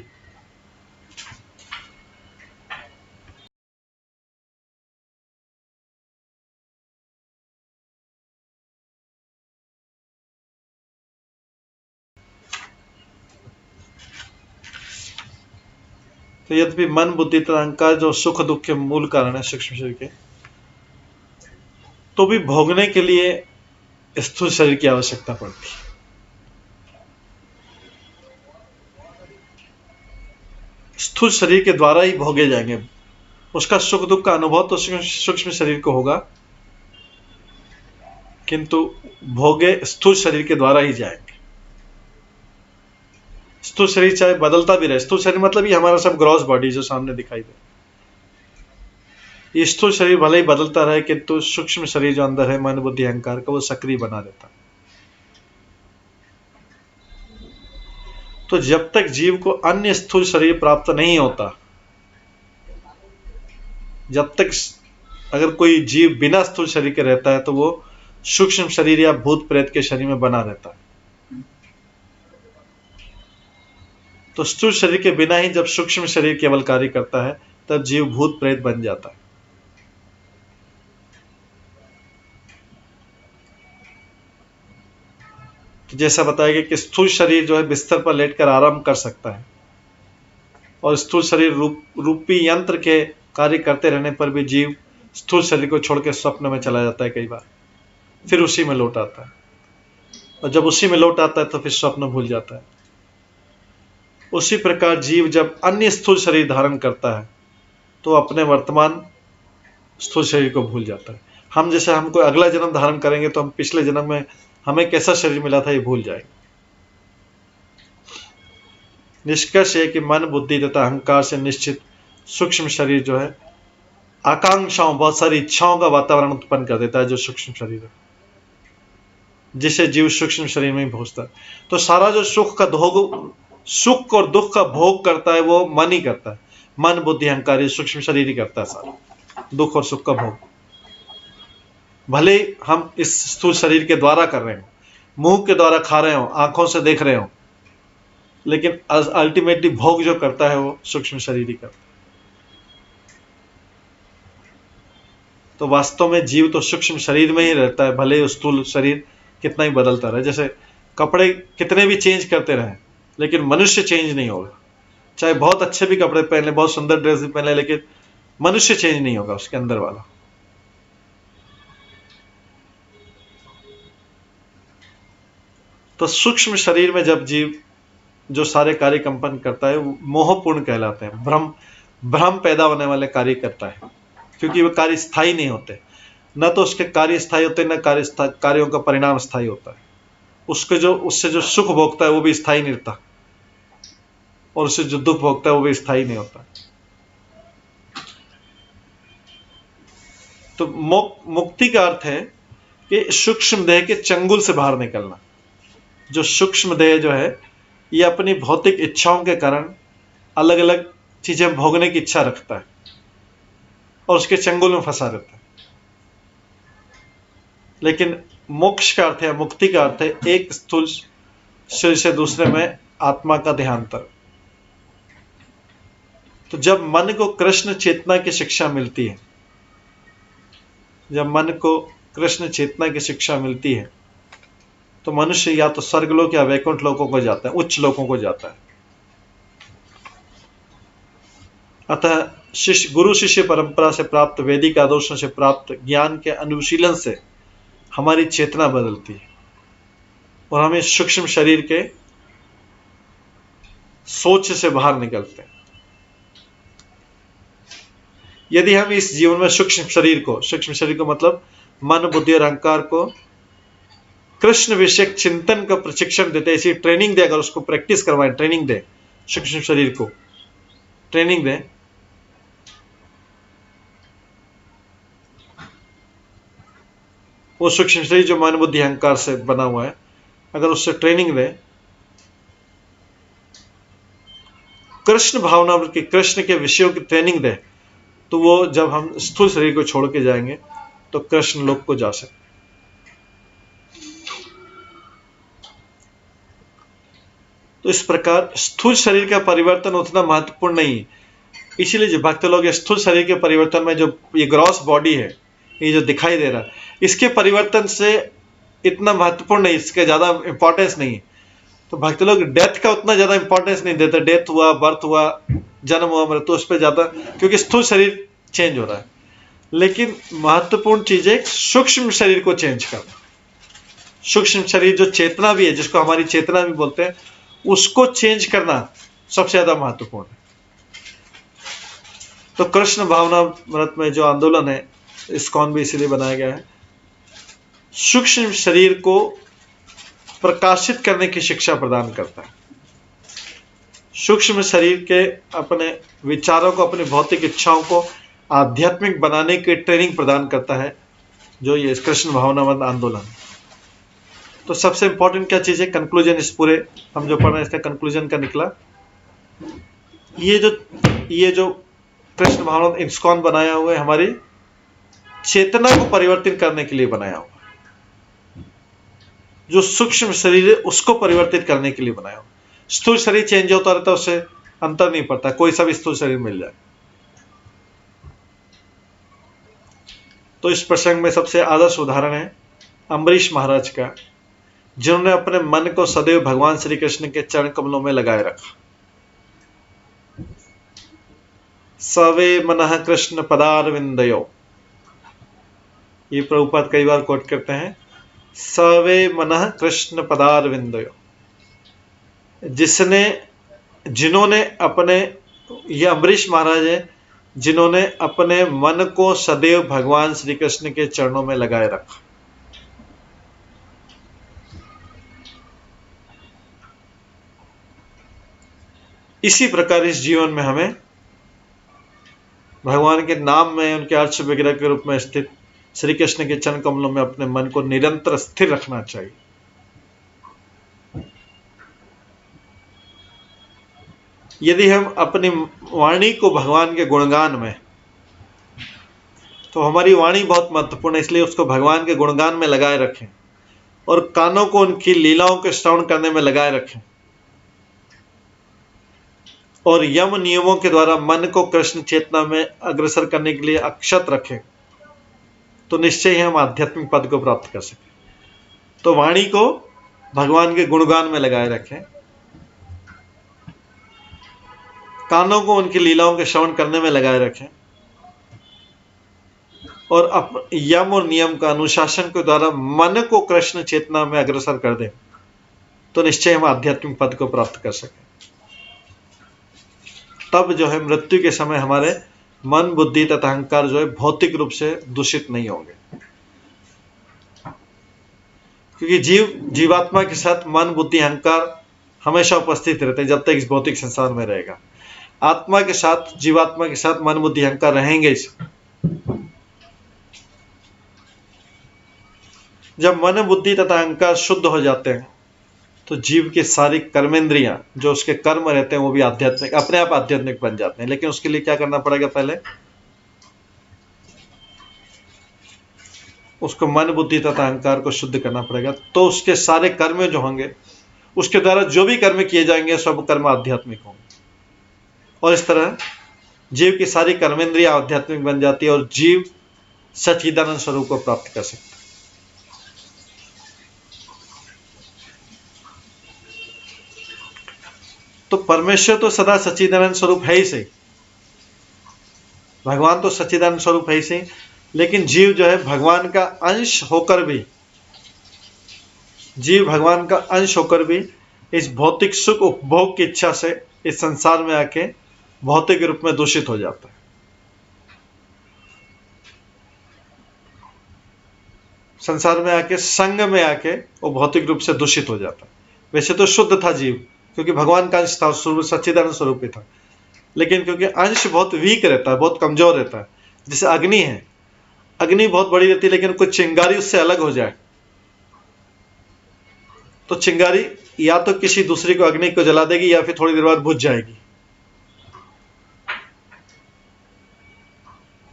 तो यद्यपि मन, बुद्धि तथा अहंकार जो सुख दुख के मूल कारण है सूक्ष्म शरीर के, तो भी भोगने के लिए स्थूल शरीर की आवश्यकता पड़ती है। स्थूल शरीर के द्वारा ही भोगे जाएंगे। उसका सुख दुख का अनुभव तो सूक्ष्म शरीर को होगा, किंतु भोगे स्थूल शरीर के द्वारा ही जाएंगे। स्थूल शरीर चाहे बदलता भी रहे, स्थूल शरीर मतलब ये हमारा सब ग्रॉस बॉडी जो सामने दिखाई दे, ये स्थूल शरीर भले ही बदलता रहे, किंतु सूक्ष्म शरीर जो अंदर है, मन बुद्धि अहंकार का, वो सक्रिय बना रहता है। तो जब तक जीव को अन्य स्थूल शरीर प्राप्त नहीं होता, जब तक अगर कोई जीव बिना स्थूल शरीर के रहता है तो वो सूक्ष्म शरीर या भूत प्रेत के शरीर में बना रहता है। तो स्थूल शरीर के बिना ही जब सूक्ष्म शरीर केवल कार्य करता है, तब जीव भूत प्रेत बन जाता है। तो जैसा बताया गया कि स्थूल शरीर जो है बिस्तर पर लेटकर आराम कर सकता है, और स्थूल शरीर रूपी यंत्र के कार्य करते रहने पर भी जीव स्थूल शरीर को छोड़कर स्वप्न में चला जाता है कई बार, फिर उसी में लौट आता है, और जब उसी में लौट आता है तो फिर स्वप्न भूल जाता है। उसी प्रकार जीव जब अन्य स्थूल शरीर धारण करता है तो अपने वर्तमान स्थूल शरीर को भूल जाता है। हम कोई अगला जन्म धारण करेंगे तो हम पिछले जन्म में हमें कैसा शरीर मिला था ये भूल जाएंगे। निष्कर्ष है कि मन, बुद्धि तथा अहंकार से निश्चित सूक्ष्म शरीर जो है आकांक्षाओं, बहुत सारी इच्छाओं का वातावरण उत्पन्न कर देता है, जो सूक्ष्म शरीर है, जिसे जीव सूक्ष्म शरीर में ही भोगता है। तो सारा जो सुख और दुख का भोग करता है वो मन ही करता है। मन, बुद्धि, अहंकार, ये सूक्ष्म शरीर ही करता है सारा दुख और सुख का भोग। भले हम इस स्थूल शरीर के द्वारा कर रहे हो, मुंह के द्वारा खा रहे हो, आंखों से देख रहे हो, लेकिन अल्टीमेटली भोग जो करता है वो सूक्ष्म शरीर ही करता है। तो वास्तव में जीव तो सूक्ष्म शरीर में ही रहता है, भले ही स्थूल शरीर कितना ही बदलता रहे। जैसे कपड़े कितने भी चेंज करते रहे, लेकिन मनुष्य चेंज नहीं होगा। चाहे बहुत अच्छे भी कपड़े पहन ले, बहुत सुंदर ड्रेस भी पहन ले, लेकिन मनुष्य चेंज नहीं होगा, उसके अंदर वाला। तो सूक्ष्म शरीर में जब जीव जो सारे कार्य कंपन करता है, वो मोहपूर्ण कहलाते हैं। भ्रम भ्रम पैदा होने वाले कार्य करता है, क्योंकि वो कार्य स्थायी नहीं होते। न तो उसके कार्य स्थायी होते, न कार्यों का परिणाम स्थायी होता है। उससे जो सुख भोगता है वो भी स्थायी नहीं रहता, और उससे जो दुख भोगता है वो भी स्थायी नहीं होता। तो मुक्ति का अर्थ है कि सूक्ष्म देह के चंगुल से बाहर निकलना। जो सूक्ष्म देह जो है, ये अपनी भौतिक इच्छाओं के कारण अलग अलग चीजें भोगने की इच्छा रखता है और उसके चंगुल में फंसा रहता है। लेकिन मोक्ष का अर्थ है, मुक्ति का अर्थ है, एक स्थूल शरीर से दूसरे में आत्मा का देहांतर। तो जब मन को कृष्ण चेतना की शिक्षा मिलती है, जब मन को कृष्ण चेतना की शिक्षा मिलती है, तो मनुष्य या तो स्वर्गलोक या वैकुंठ लोकों को जाता है, उच्च लोकों को जाता है। अतः गुरु शिष्य परंपरा से प्राप्त वैदिक आदर्शों से प्राप्त ज्ञान के अनुशीलन से हमारी चेतना बदलती है और हमें सूक्ष्म शरीर के सोच से बाहर निकलते हैं। यदि हम इस जीवन में सूक्ष्म शरीर को मतलब मन, बुद्धि और अहंकार को कृष्ण विषयक चिंतन का प्रशिक्षण देते, ऐसी ट्रेनिंग दे, अगर उसको प्रैक्टिस करवाएं, ट्रेनिंग दे, सूक्ष्म शरीर को ट्रेनिंग दे, वो सूक्ष्म शरीर जो मन, बुद्धि, अहंकार से बना हुआ है, अगर उससे ट्रेनिंग दे, कृष्ण भावना की, कृष्ण के विषयों की ट्रेनिंग दे, तो वो जब हम स्थूल शरीर को छोड़ के जाएंगे तो कृष्ण लोक को जा सकते। तो इस प्रकार स्थूल शरीर का परिवर्तन उतना महत्वपूर्ण नहीं। इसीलिए जो भक्त लोग स्थूल शरीर के परिवर्तन में, जो ये ग्रॉस बॉडी है, ये जो दिखाई दे रहा है, इसके परिवर्तन से इतना महत्वपूर्ण नहीं, इसके ज्यादा इंपॉर्टेंस नहीं। तो भक्त लोग डेथ का उतना ज्यादा इंपॉर्टेंस नहीं देते। डेथ हुआ, बर्थ हुआ, जन्म हुआ, मृत्यु, उस पर ज्यादा, क्योंकि स्थूल शरीर चेंज हो रहा है। लेकिन महत्वपूर्ण चीज है सूक्ष्म शरीर को चेंज करना। सूक्ष्म शरीर जो चेतना भी है, जिसको हमारी चेतना भी बोलते हैं, उसको चेंज करना सबसे ज्यादा महत्वपूर्ण है। तो कृष्ण भावना व्रत में जो आंदोलन है, इस्कॉन भी इसीलिए बनाया गया है, सूक्ष्म शरीर को प्रकाशित करने की शिक्षा प्रदान करता है। सूक्ष्म शरीर के अपने विचारों को, अपनी भौतिक इच्छाओं को आध्यात्मिक बनाने की ट्रेनिंग प्रदान करता है, जो ये कृष्ण भावनावाद आंदोलन। तो सबसे इंपॉर्टेंट क्या चीज है, कंक्लूजन, इस पूरे हम जो पढ़ रहे हैं इसका कंक्लूजन का निकला, ये जो कृष्ण भावना इस्कॉन बनाया हुआ है, हमारी चेतना को परिवर्तित करने के लिए बनाया हुआ है। जो सूक्ष्म शरीर है उसको परिवर्तित करने के लिए बनाया हुआ। स्थूल शरीर चेंज होता रहता है, उससे अंतर नहीं पड़ता, कोई सा भी स्थूल शरीर मिल जाए। तो इस प्रसंग में सबसे आदर्श उदाहरण है अम्बरीश महाराज का, जिन्होंने अपने मन को सदैव भगवान श्री कृष्ण के चरण कमलों में लगाए रखा। सवे मनः कृष्ण पदारविंदयो, ये प्रभुपाद कई बार कोट करते हैं, सवे मनः कृष्ण पदारविंदयो। जिन्होंने अपने, ये अम्बरीश महाराज है, जिन्होंने अपने मन को सदैव भगवान श्री कृष्ण के चरणों में लगाए रखा। इसी प्रकार इस जीवन में हमें भगवान के नाम में, उनके अर्च विग्रह के रूप में स्थित श्री कृष्ण के चरण कमलों में अपने मन को निरंतर स्थिर रखना चाहिए। यदि हम अपनी वाणी को भगवान के गुणगान में, तो हमारी वाणी बहुत महत्वपूर्ण है, इसलिए उसको भगवान के गुणगान में लगाए रखें और कानों को उनकी लीलाओं के श्रवण करने में लगाए रखें और यम नियमों के द्वारा मन को कृष्ण चेतना में अग्रसर करने के लिए अक्षत रखें, तो निश्चय ही हम आध्यात्मिक पद को प्राप्त कर सकें। तो वाणी को भगवान के गुणगान में लगाए रखें, कानों को उनकी लीलाओं के श्रवण करने में लगाए रखें, और यम और नियम का अनुशासन के द्वारा मन को कृष्ण चेतना में अग्रसर कर दें, तो निश्चय हम आध्यात्मिक पद को प्राप्त कर सकें। तब जो है मृत्यु के समय हमारे मन, बुद्धि तथा अहंकार जो है भौतिक रूप से दूषित नहीं होंगे, क्योंकि जीवात्मा के साथ मन, बुद्धि, अहंकार हमेशा उपस्थित रहते हैं जब तक इस भौतिक संसार में रहेगा। आत्मा के साथ, जीवात्मा के साथ मन, बुद्धि, अहंकार रहेंगे। जब मन, बुद्धि तथा अहंकार शुद्ध हो जाते हैं तो जीव की सारी कर्मेंद्रियां, जो उसके कर्म रहते हैं, वो भी आध्यात्मिक, अपने आप आध्यात्मिक बन जाते हैं। लेकिन उसके लिए क्या करना पड़ेगा? पहले उसको मन, बुद्धि तथा अहंकार को शुद्ध करना पड़ेगा, तो उसके सारे कर्म जो होंगे, उसके द्वारा जो भी कर्म किए जाएंगे, सब कर्म आध्यात्मिक होंगे। और इस तरह जीव की सारी कर्मेंद्रियां आध्यात्मिक बन जाती है और जीव सच्चिदानंद स्वरूप को प्राप्त कर सकता है। तो परमेश्वर तो सदा सच्चिदानंद स्वरूप है ही सही, भगवान तो सच्चिदानंद स्वरूप है ही सही, लेकिन जीव जो है भगवान का अंश होकर भी, इस भौतिक सुख उपभोग की इच्छा से इस संसार में आके भौतिक रूप में दूषित हो जाता है। संसार में आके, संग में आके वो भौतिक रूप से दूषित हो जाता है। वैसे तो शुद्ध था जीव, क्योंकि भगवान का अंश था, सच्चिदानंद स्वरूप ही था, लेकिन क्योंकि अंश बहुत वीक रहता है, बहुत कमजोर रहता है। जैसे अग्नि है, अग्नि बहुत बड़ी रहती है, लेकिन कुछ चिंगारी उससे अलग हो जाए तो चिंगारी या तो किसी दूसरी को, अग्नि को जला देगी, या फिर थोड़ी देर बाद बुझ जाएगी।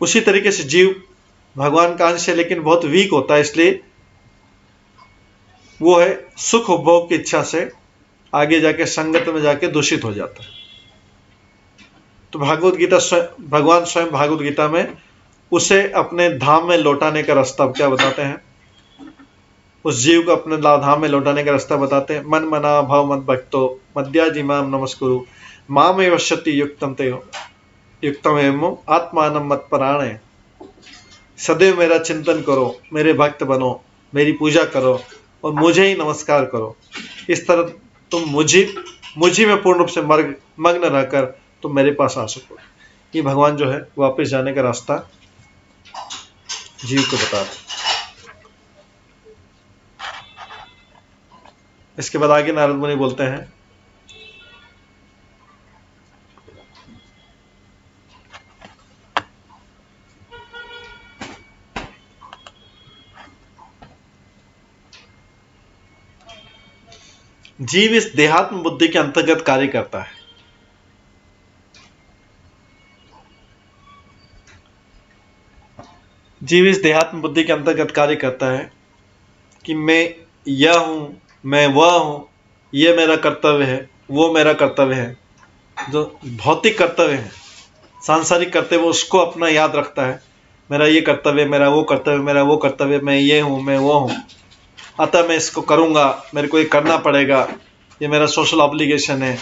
उसी तरीके से जीव भगवान का अंश है, लेकिन बहुत वीक होता है, इसलिए वो है सुख उपभोग की इच्छा से आगे जाके संगत में जाके दूषित हो जाता है। तो भगवत गीता, भगवान स्वयं भागवत गीता में उसे अपने धाम में लौटाने का रास्ता क्या बताते हैं? उस जीव को अपने धाम में लौटाने का रास्ता बताते हैं। मन मना भव मद भक्तो मद्याजिमाम नमस्कुरु माम एवश्यति युक्तम एवं आत्मानम मत पराणे। सदैव मेरा चिंतन करो, मेरे भक्त बनो, मेरी पूजा करो और मुझे ही नमस्कार करो। इस तरह तुम मुझी में पूर्ण रूप से मग्न रहकर तुम मेरे पास आ सको। ये भगवान जो है वापस जाने का रास्ता जीव को बता रहे। इसके बाद आगे नारद मुनि बोलते हैं, जीव इस देहात्म बुद्धि के अंतर्गत कार्य करता है। जीव इस देहात्म बुद्धि के अंतर्गत कार्य करता है कि मैं यह हूं, मैं वह हूं, यह मेरा कर्तव्य है, वो मेरा कर्तव्य है। जो भौतिक कर्तव्य है, सांसारिक कर्तव्य, उसको अपना याद रखता है, मेरा ये कर्तव्य, मेरा वो कर्तव्य, मेरा वो कर्तव्य, मैं ये हूं, मैं वो हूं, अतः मैं इसको करूंगा, मेरे को ये करना पड़ेगा, ये मेरा सोशल ऑब्लिगेशन है,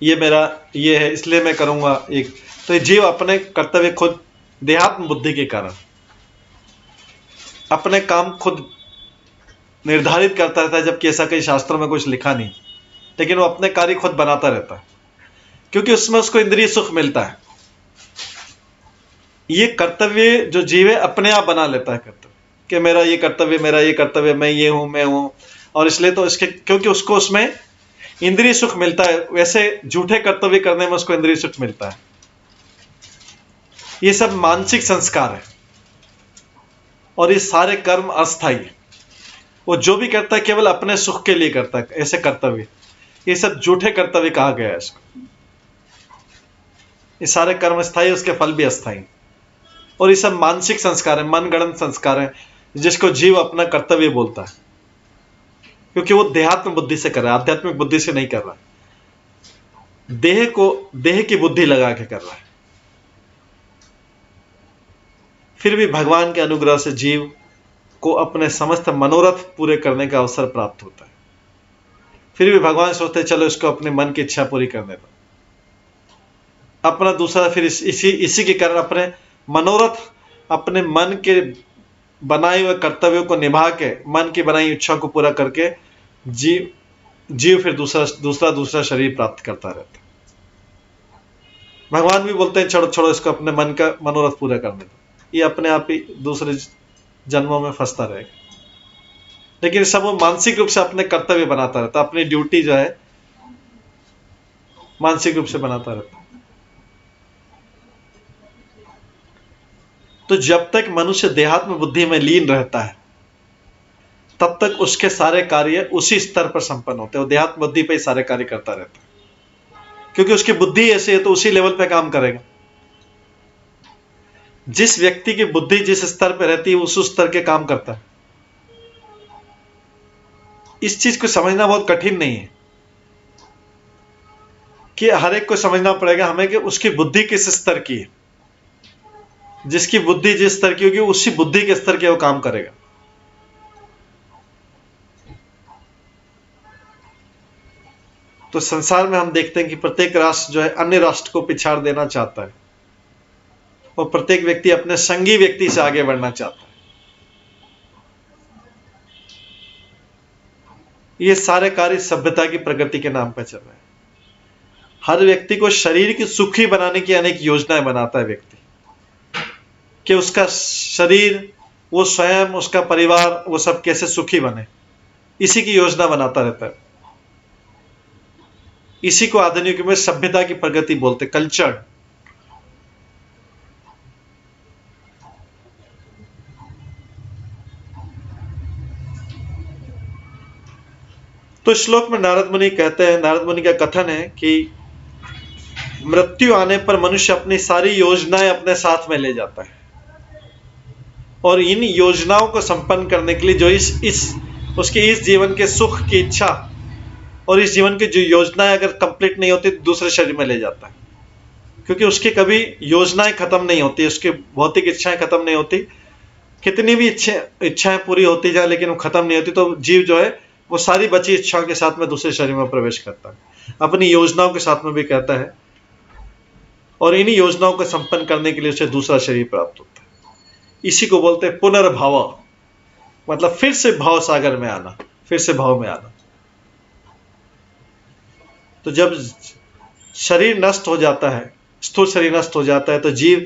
ये मेरा ये है, इसलिए मैं करूंगा। एक तो ये जीव अपने कर्तव्य खुद देहात्म बुद्धि के कारण अपने काम खुद निर्धारित करता रहता है, जबकि ऐसा कई शास्त्रों में कुछ लिखा नहीं, लेकिन वो अपने कार्य खुद बनाता रहता है, क्योंकि उसमें उसको इंद्रिय सुख मिलता है। ये कर्तव्य जो जीव है अपने आप बना लेता है कर्तव्य, कि मेरा ये कर्तव्य, मेरा ये कर्तव्य, मैं ये हूं, मैं हूं, और इसलिए तो इसके, क्योंकि उसको उसमें इंद्रिय सुख मिलता है, वैसे झूठे कर्तव्य करने में उसको इंद्रिय सुख मिलता है। ये सब मानसिक संस्कार है और ये सारे कर्म अस्थायी है। वो जो भी करता है केवल अपने सुख के लिए करता है, ऐसे कर्तव्य, ये सब झूठे कर्तव्य कहा गया है इसको। ये सारे कर्म अस्थायी, उसके फल भी अस्थायी, और ये सब मानसिक संस्कार है, मनगढ़ंत संस्कार है, जिसको जीव अपना कर्तव्य बोलता है, क्योंकि वो देहात्म बुद्धि से कर रहा है, आध्यात्मिक बुद्धि से नहीं कर रहा है, देह की बुद्धि लगा के कर रहा है। फिर भी भगवान के अनुग्रह से जीव को अपने समस्त मनोरथ पूरे करने का अवसर प्राप्त होता है। फिर भी भगवान सोचते चलो इसको अपने मन की इच्छा पूरी करने दो। अपना दूसरा फिर इसी के कारण अपने मनोरथ, अपने मन के बनाए हुए कर्तव्यों को निभा के, मन की बनाई इच्छा को पूरा करके जीव फिर दूसरा शरीर प्राप्त करता रहता है। भगवान भी बोलते हैं छोड़ो छोड़ो इसको अपने मन का मनोरथ पूरा करने दो, ये अपने आप ही दूसरे जन्मों में फंसता रहेगा। लेकिन सब वो मानसिक रूप से अपने कर्तव्य बनाता रहता, अपनी ड्यूटी जो है मानसिक रूप से बनाता रहता। तो जब तक मनुष्य देहात्म बुद्धि में लीन रहता है तब तक उसके सारे कार्य उसी स्तर पर संपन्न होते हैं। वो देहात्म बुद्धि पे ही सारे कार्य करता रहता है, क्योंकि उसकी बुद्धि ऐसी है तो उसी लेवल पे काम करेगा। जिस व्यक्ति की बुद्धि जिस स्तर पे रहती है उस स्तर के काम करता है। इस चीज को समझना बहुत कठिन नहीं है कि हर एक को समझना पड़ेगा हमें कि उसकी बुद्धि किस स्तर की है। जिसकी बुद्धि जिस स्तर की होगी उसी बुद्धि के स्तर के वो काम करेगा। तो संसार में हम देखते हैं कि प्रत्येक राष्ट्र जो है अन्य राष्ट्र को पिछाड़ देना चाहता है और प्रत्येक व्यक्ति अपने संगी व्यक्ति से आगे बढ़ना चाहता है। ये सारे कार्य सभ्यता की प्रगति के नाम पर चल रहे हैं। हर व्यक्ति को शरीर की सुखी बनाने की अनेक योजनाएं बनाता है व्यक्ति, कि उसका शरीर, वो स्वयं, उसका परिवार, वो सब कैसे सुखी बने, इसी की योजना बनाता रहता है। इसी को आधुनिक युग में सभ्यता की प्रगति बोलते, कल्चर। तो श्लोक में नारद मुनि कहते हैं, नारद मुनि का कथन है कि मृत्यु आने पर मनुष्य अपनी सारी योजनाएं अपने साथ में ले जाता है और इन योजनाओं को संपन्न करने के लिए जो उसके इस जीवन के सुख की इच्छा और इस जीवन की जो योजनाएं अगर कंप्लीट नहीं होती तो दूसरे शरीर में ले जाता है, क्योंकि उसकी कभी योजनाएं खत्म नहीं होती, उसकी भौतिक इच्छाएं खत्म नहीं होती। कितनी भी इच्छाएं पूरी होती जाए लेकिन वो खत्म नहीं होती, तो जीव जो है वो सारी बची इच्छाओं के साथ में दूसरे शरीर में प्रवेश करता है, अपनी योजनाओं के साथ में भी कहता है, और इन्हीं योजनाओं को संपन्न करने के लिए उसे दूसरा शरीर प्राप्त होता है। इसी को बोलते हैं पुनर्भव, मतलब फिर से भाव सागर में आना, फिर से भाव में आना। तो जब शरीर नष्ट हो जाता है, स्थूल शरीर नष्ट हो जाता है, तो जीव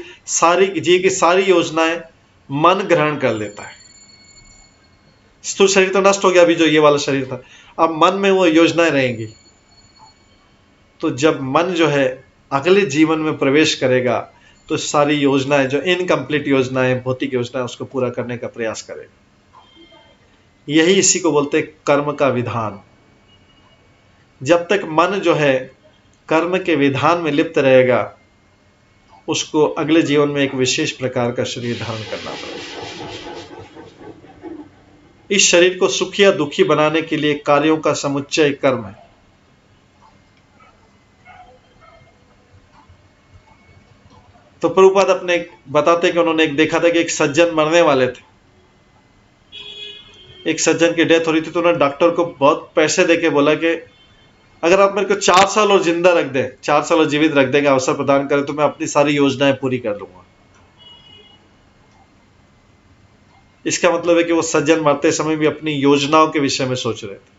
की सारी योजनाएं मन ग्रहण कर लेता है। स्थूल शरीर तो नष्ट हो गया, अभी जो ये वाला शरीर था, अब मन में वो योजनाएं रहेंगी। तो जब मन जो है अगले जीवन में प्रवेश करेगा तो सारी योजनाएं, जो इनकम्प्लीट योजनाएं, भौतिक योजनाएं, उसको पूरा करने का प्रयास करेगा। यही इसी को बोलते हैं कर्म का विधान। जब तक मन जो है कर्म के विधान में लिप्त रहेगा, उसको अगले जीवन में एक विशेष प्रकार का शरीर धारण करना पड़ेगा। इस शरीर को सुखी या दुखी बनाने के लिए कार्यों का समुच्चय कर्म है। तो प्रभुपाद अपने बताते कि उन्होंने एक देखा था कि एक सज्जन मरने वाले थे, एक सज्जन की डेथ हो रही थी, तो उन्होंने डॉक्टर को बहुत पैसे देके बोला कि अगर आप मेरे को 4 साल और जिंदा रख दे, 4 साल और जीवित रख देंगे, अवसर प्रदान करें, तो मैं अपनी सारी योजनाएं पूरी कर लूंगा। इसका मतलब है कि वो सज्जन मरते समय भी अपनी योजनाओं के विषय में सोच रहे थे।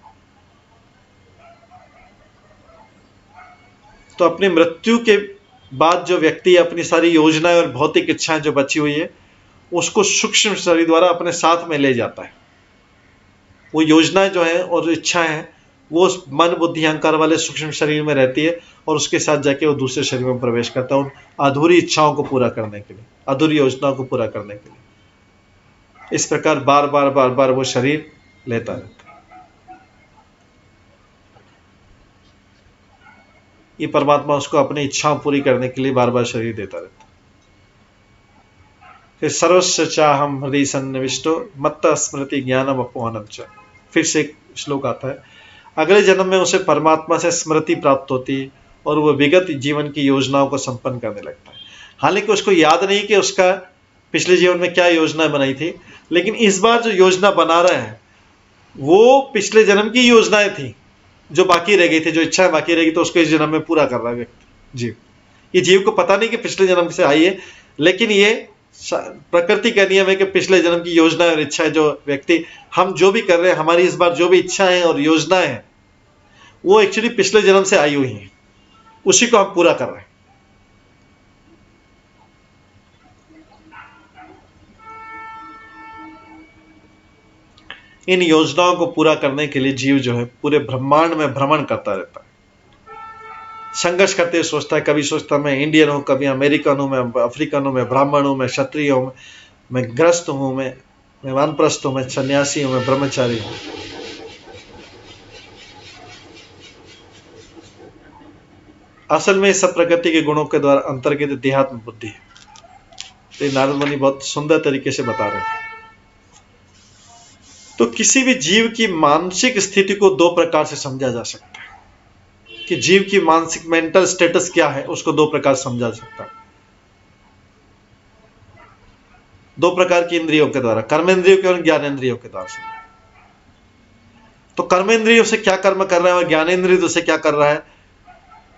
तो अपनी मृत्यु के बाद जो व्यक्ति अपनी सारी योजनाएं और भौतिक इच्छाएं जो बची हुई है, उसको सूक्ष्म शरीर द्वारा अपने साथ में ले जाता है। वो योजनाएं जो है और इच्छाएं हैं, वो मन, बुद्धि, अहंकार वाले सूक्ष्म शरीर में रहती है और उसके साथ जाके वो दूसरे शरीर में प्रवेश करता है उन अधूरी इच्छाओं को पूरा करने के लिए, अधूरी योजनाओं को पूरा करने के लिए। इस प्रकार बार बार वो शरीर लेता रहता है। ये परमात्मा उसको अपनी इच्छाओं पूरी करने के लिए बार बार शरीर देता रहता है। फिर सर्वस्व चाहम हृदय सन्निविष्टो मत्त स्मृति ज्ञानम अपोहनम च। फिर से एक श्लोक आता है, अगले जन्म में उसे परमात्मा से स्मृति प्राप्त होती है और वह विगत जीवन की योजनाओं को संपन्न करने लगता है। हालांकि उसको याद नहीं कि उसका पिछले जीवन में क्या योजना बनाई थी, लेकिन इस बार जो योजना बना रहे हैं वो पिछले जन्म की योजनाएं थी जो बाकी रह गई थी, जो इच्छाएं बाकी रह गई, तो उसको इस जन्म में पूरा कर रहा है व्यक्ति, जीव। ये जीव को पता नहीं कि पिछले जन्म से आई है, लेकिन ये प्रकृति का नियम है कि पिछले जन्म की योजना और इच्छाएं जो व्यक्ति, हम जो भी कर रहे हैं, हमारी इस बार जो भी इच्छाएं और योजनाएं हैं, वो एक्चुअली पिछले जन्म से आई हुई हैं, उसी को हम पूरा कर रहे हैं। इन योजनाओं को पूरा करने के लिए जीव जो है पूरे ब्रह्मांड में भ्रमण करता रहता है, संघर्ष करते हुए सोचता है। कभी सोचता मैं इंडियन हूं, कभी अमेरिकन हूं, मैं अफ्रीकन हूं, मैं ब्राह्मण हूं, मैं क्षत्रिय हूं, मैं ग्रस्त हूं, मैं वानप्रस्थ हूं, मैं सन्यासी हूं, मैं ब्रह्मचारी हूं। असल में सब प्रकृति के गुणों के द्वारा अंतर्गत देहात्म बुद्धि है। तो नारद मुनि बहुत सुंदर तरीके से बता रहे हैं। तो किसी भी जीव की मानसिक स्थिति को दो प्रकार से समझा जा सकता है कि जीव की मानसिक मेंटल स्टेटस क्या है, उसको दो प्रकार समझा जा सकता है। दो प्रकार की इंद्रियों के द्वारा, कर्मेंद्रियों के और ज्ञानेंद्रियों के द्वारा। तो कर्मेंद्रियों से क्या कर्म कर रहा है और ज्ञानेंद्रियों से क्या कर रहा है,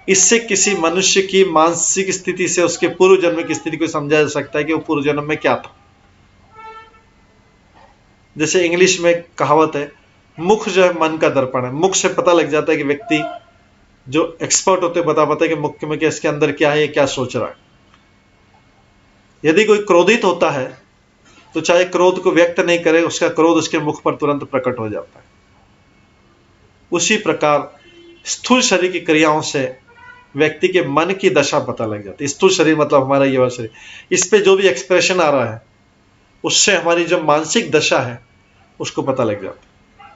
इससे किसी मनुष्य की मानसिक स्थिति से उसके पूर्व जन्म की स्थिति को समझा जा सकता है कि वो पूर्व जन्म में क्या था। जैसे इंग्लिश में कहावत है, मुख जो है मन का दर्पण है। मुख से पता लग जाता है कि व्यक्ति जो एक्सपर्ट होते बता पाते हैं कि मुख में क्या, इसके अंदर क्या है, ये क्या सोच रहा है। यदि कोई क्रोधित होता है तो चाहे क्रोध को व्यक्त नहीं करे, उसका क्रोध उसके मुख पर तुरंत प्रकट हो जाता है। उसी प्रकार स्थूल शरीर की क्रियाओं से व्यक्ति के मन की दशा पता लग जाती है। स्थूल शरीर मतलब हमारा ये वाला शरीर, इस पे जो भी एक्सप्रेशन आ रहा है उससे हमारी जो मानसिक दशा है उसको पता लग जाता है।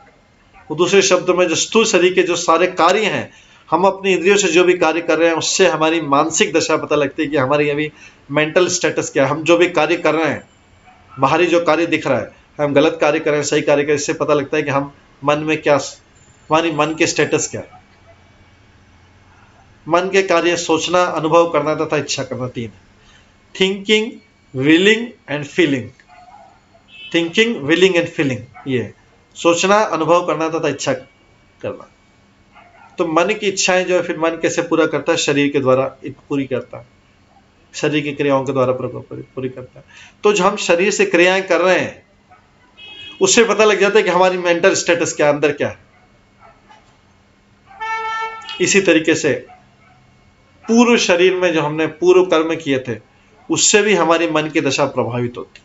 वो दूसरे शब्दों में जो स्थूल शरीर के जो सारे कार्य हैं, हम अपनी इंद्रियों से जो भी कार्य कर रहे हैं, उससे हमारी मानसिक दशा पता लगती है कि हमारी अभी मेंटल स्टेटस क्या है। हम जो भी कार्य कर रहे हैं, बाहरी जो कार्य दिख रहा है, हम गलत कार्य कर रहे हैं, सही कार्य कर रहे हैं, इससे पता लगता है कि हम मन में क्या, हमारी मन के स्टेटस क्या है। मन के कार्य सोचना, अनुभव करना तथा इच्छा करना, तीन। Thinking, willing and feeling. Thinking, willing and feeling, ये सोचना, अनुभव करना तथा इच्छा करना। तो मन की इच्छाएं जो है फिर मन कैसे पूरा करता है, शरीर के द्वारा पूरी करता है, शरीर की क्रियाओं के द्वारा पूरी करता है। तो जो हम शरीर से क्रियाएं कर रहे हैं उससे पता लग जाता है कि हमारी मेंटल स्टेटस क्या, अंदर क्या है। इसी तरीके से पूर्व शरीर में जो हमने पूर्व कर्म किए थे उससे भी हमारी मन की दशा प्रभावित होती।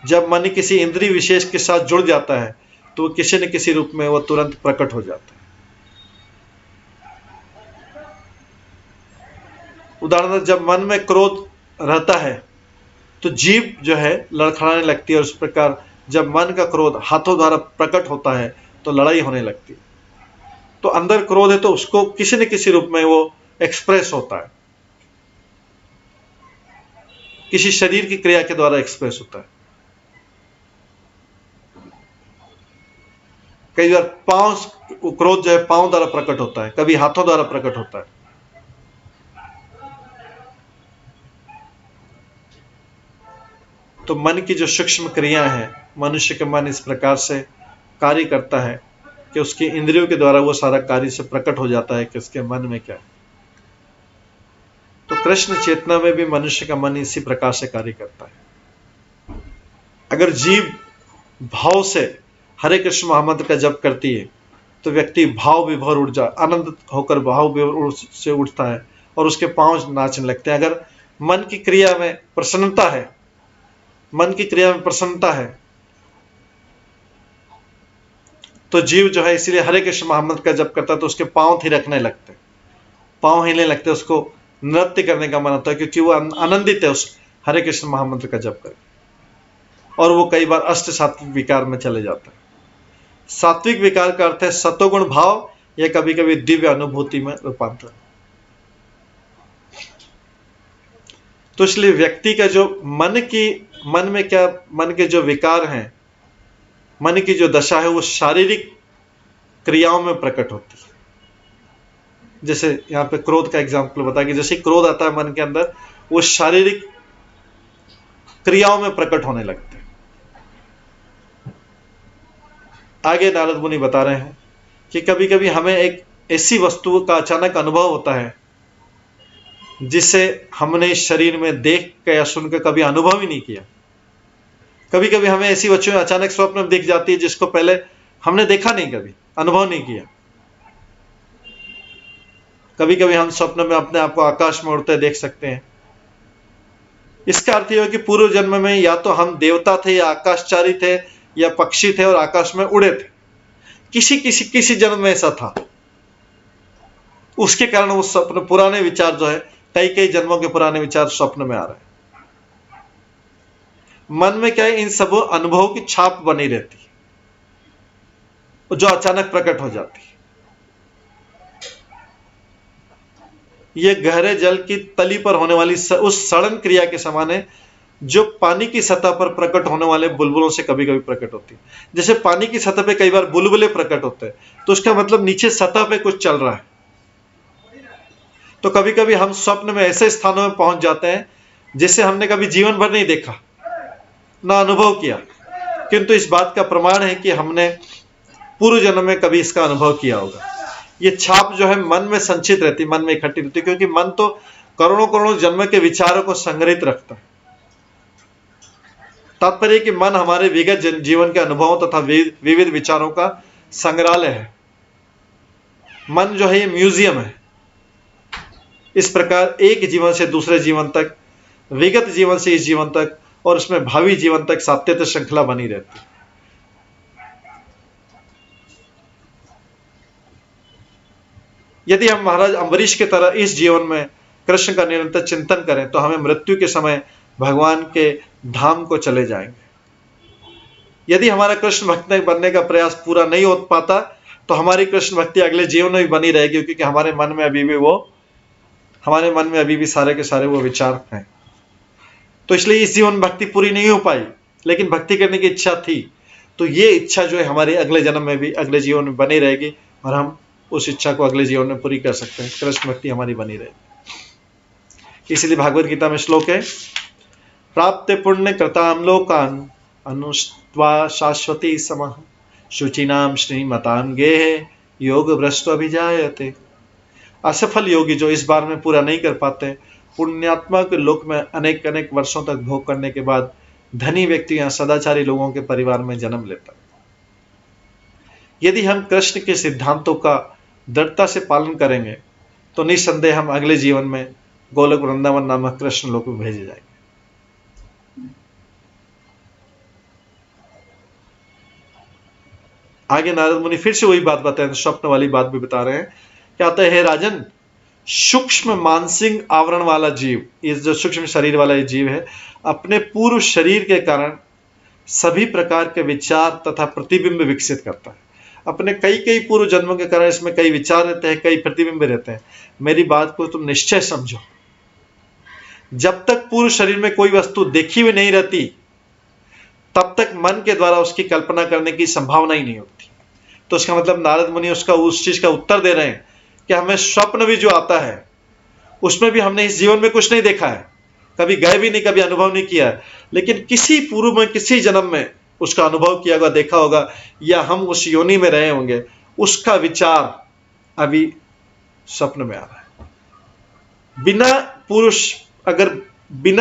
जब मन किसी इंद्रिय विशेष के साथ जुड़ जाता है तो किसी न किसी रूप में वो तुरंत प्रकट हो जाता है। उदाहरण, जब मन में क्रोध रहता है तो जीभ जो है लड़खड़ाने लगती है, और उस प्रकार जब मन का क्रोध हाथों द्वारा प्रकट होता है तो लड़ाई होने लगती है। तो अंदर क्रोध है तो उसको किसी न किसी रूप में वो एक्सप्रेस होता है, किसी शरीर की क्रिया के द्वारा एक्सप्रेस होता है। कई बार पांव, क्रोध जो है पांव द्वारा प्रकट होता है, कभी हाथों द्वारा प्रकट होता है। तो मन की जो सूक्ष्म क्रिया है, मनुष्य का मन इस प्रकार से कार्य करता है कि उसकी इंद्रियों के द्वारा वो सारा कार्य से प्रकट हो जाता है कि उसके मन में क्या है। तो कृष्ण चेतना में भी मनुष्य का मन इसी प्रकार से कार्य करता है। अगर जीव भाव से हरे कृष्ण महामंत्र का जप करती है तो व्यक्ति भाव विभोर उठ जा, आनंद होकर भाव विभोर से उठता है और उसके पांव नाचने लगते हैं। अगर मन की क्रिया में प्रसन्नता है, मन की क्रिया में प्रसन्नता है तो जीव जो है इसीलिए हरे कृष्ण महामंत्र का जप करता है तो उसके पांव थिरकने लगते, पांव हिलने लगते, उसको नृत्य करने का मन होता है क्योंकि वो आनंदित है उस हरे कृष्ण महामंत्र का जप करके। और वो कई बार अष्ट सात्विक विकार में चले जाता है। सात्विक विकार का अर्थ है सतोगुण भाव या कभी कभी दिव्य अनुभूति में रूपांतर। तो इसलिए व्यक्ति का जो मन में क्या, मन के जो विकार हैं, मन की जो दशा है वो शारीरिक क्रियाओं में प्रकट होती है। जैसे यहाँ पे क्रोध का एग्जाम्पल बता कि जैसे क्रोध आता है मन के अंदर, वो शारीरिक क्रियाओं में प्रकट होने लगते हैं। आगे नारद मुनि बता रहे हैं कि कभी कभी हमें एक ऐसी वस्तु का अचानक अनुभव होता है जिसे हमने शरीर में देख के या सुनकर कभी अनुभव ही नहीं किया। कभी कभी हमें ऐसी वस्तु अचानक स्वप्न में दिख जाती है जिसको पहले हमने देखा नहीं, कभी अनुभव नहीं किया। कभी कभी हम स्वप्न में अपने आप को आकाश में उड़ते देख सकते हैं। इसका अर्थ यह है कि पूर्व जन्म में या तो हम देवता थे या आकाशचारी थे या पक्षी थे और आकाश में उड़े थे। किसी जन्म में ऐसा था, उसके कारण वो स्वप्न पुराने विचार जो है, कई जन्मों के पुराने विचार स्वप्न में आ रहे हैं। मन में क्या है, इन सब अनुभवों की छाप बनी रहती है जो अचानक प्रकट हो जाती है। ये गहरे जल की तली पर होने वाली उस सड़न क्रिया के समान है जो पानी की सतह पर प्रकट होने वाले बुलबुलों से कभी कभी प्रकट होती है। जैसे पानी की सतह पे कई बार बुलबुले प्रकट होते हैं, तो उसका मतलब नीचे सतह पे कुछ चल रहा है। तो कभी कभी हम स्वप्न में ऐसे स्थानों में पहुंच जाते हैं जिसे हमने कभी जीवन भर नहीं देखा, ना अनुभव किया, किंतु इस बात का प्रमाण है कि हमने पूर्व जन्म में कभी इसका अनुभव किया होगा। ये छाप जो है मन में संचित रहती, मन में इकट्ठी रहती, क्योंकि मन तो करोड़ों करोड़ों जन्म के विचारों को संग्रहित रखता है। तात्पर्य कि मन हमारे विगत जीवन के अनुभवों तथा विविध विचारों का संग्रहालय है। मन जो है ये म्यूजियम है। इस प्रकार एक जीवन से दूसरे जीवन तक, विगत जीवन से इस जीवन तक और उसमें भावी जीवन तक सातत्य श्रृंखला बनी रहती है। यदि हम महाराज अम्बरीश की तरह इस जीवन में कृष्ण का निरंतर चिंतन करें तो हमें मृत्यु के समय भगवान के धाम को चले जाएंगे। यदि हमारा कृष्ण भक्त बनने का प्रयास पूरा नहीं हो पाता तो हमारी कृष्ण भक्ति अगले जीवन में भी बनी रहेगी, क्योंकि हमारे मन में अभी भी सारे के सारे वो विचार हैं। तो इसलिए इस जीवन में भक्ति पूरी नहीं हो पाई, लेकिन भक्ति करने की इच्छा थी। तो ये इच्छा जो है हमारे अगले जन्म में भी, अगले जीवन में बनी रहेगी और हम उस इच्छा को अगले जीवन में पूरी कर सकते हैं। कृष्ण भक्ति हमारी बनी रहेगी। इसलिए भागवत गीता में श्लोक है, प्राप्त पुण्य कृताम लोकान अनुष्ट्वा शाश्वती समः शुचिनाम श्रीमताम गेह योग भ्रष्ट अभिजायते। असफल योगी जो इस बार में पूरा नहीं कर पाते, पुण्यात्मा के लोक में अनेक अनेक वर्षों तक भोग करने के बाद धनी व्यक्ति या सदाचारी लोगों के परिवार में जन्म लेता है। यदि हम कृष्ण के सिद्धांतों का दृढ़ता से पालन करेंगे तो निस्संदेह हम अगले जीवन में गोलोक वृंदावन नामक कृष्ण लोक में भेजे जाएंगे। आगे नारद मुनि फिर से वही बात बताए, स्वप्न वाली बात भी बता रहे हैं। क्या होता है, राजन, सूक्ष्म मानसिक आवरण वाला जीव, इस जो सूक्ष्म शरीर वाला ये जीव है, अपने पूर्व शरीर के कारण सभी प्रकार के विचार तथा प्रतिबिंब विकसित करता है। अपने कई पूर्व जन्मों के कारण इसमें कई विचार रहते हैं, कई प्रतिबिंब रहते हैं। मेरी बात को तुम निश्चय समझो, जब तक पूर्व शरीर में कोई वस्तु देखी हुई नहीं रहती तब तक मन के द्वारा उसकी कल्पना करने की संभावना ही नहीं होती। तो इसका मतलब नारद मुनि उस चीज का उत्तर दे रहे हैं कि हमें स्वप्न भी जो आता है उसमें भी हमने इस जीवन में कुछ नहीं देखा है, कभी गए भी नहीं, कभी अनुभव नहीं किया है, लेकिन किसी पूर्व में किसी जन्म में उसका अनुभव किया होगा, देखा होगा, या हम उस योनि में रहे होंगे, उसका विचार अभी स्वप्न में आ रहा है। बिना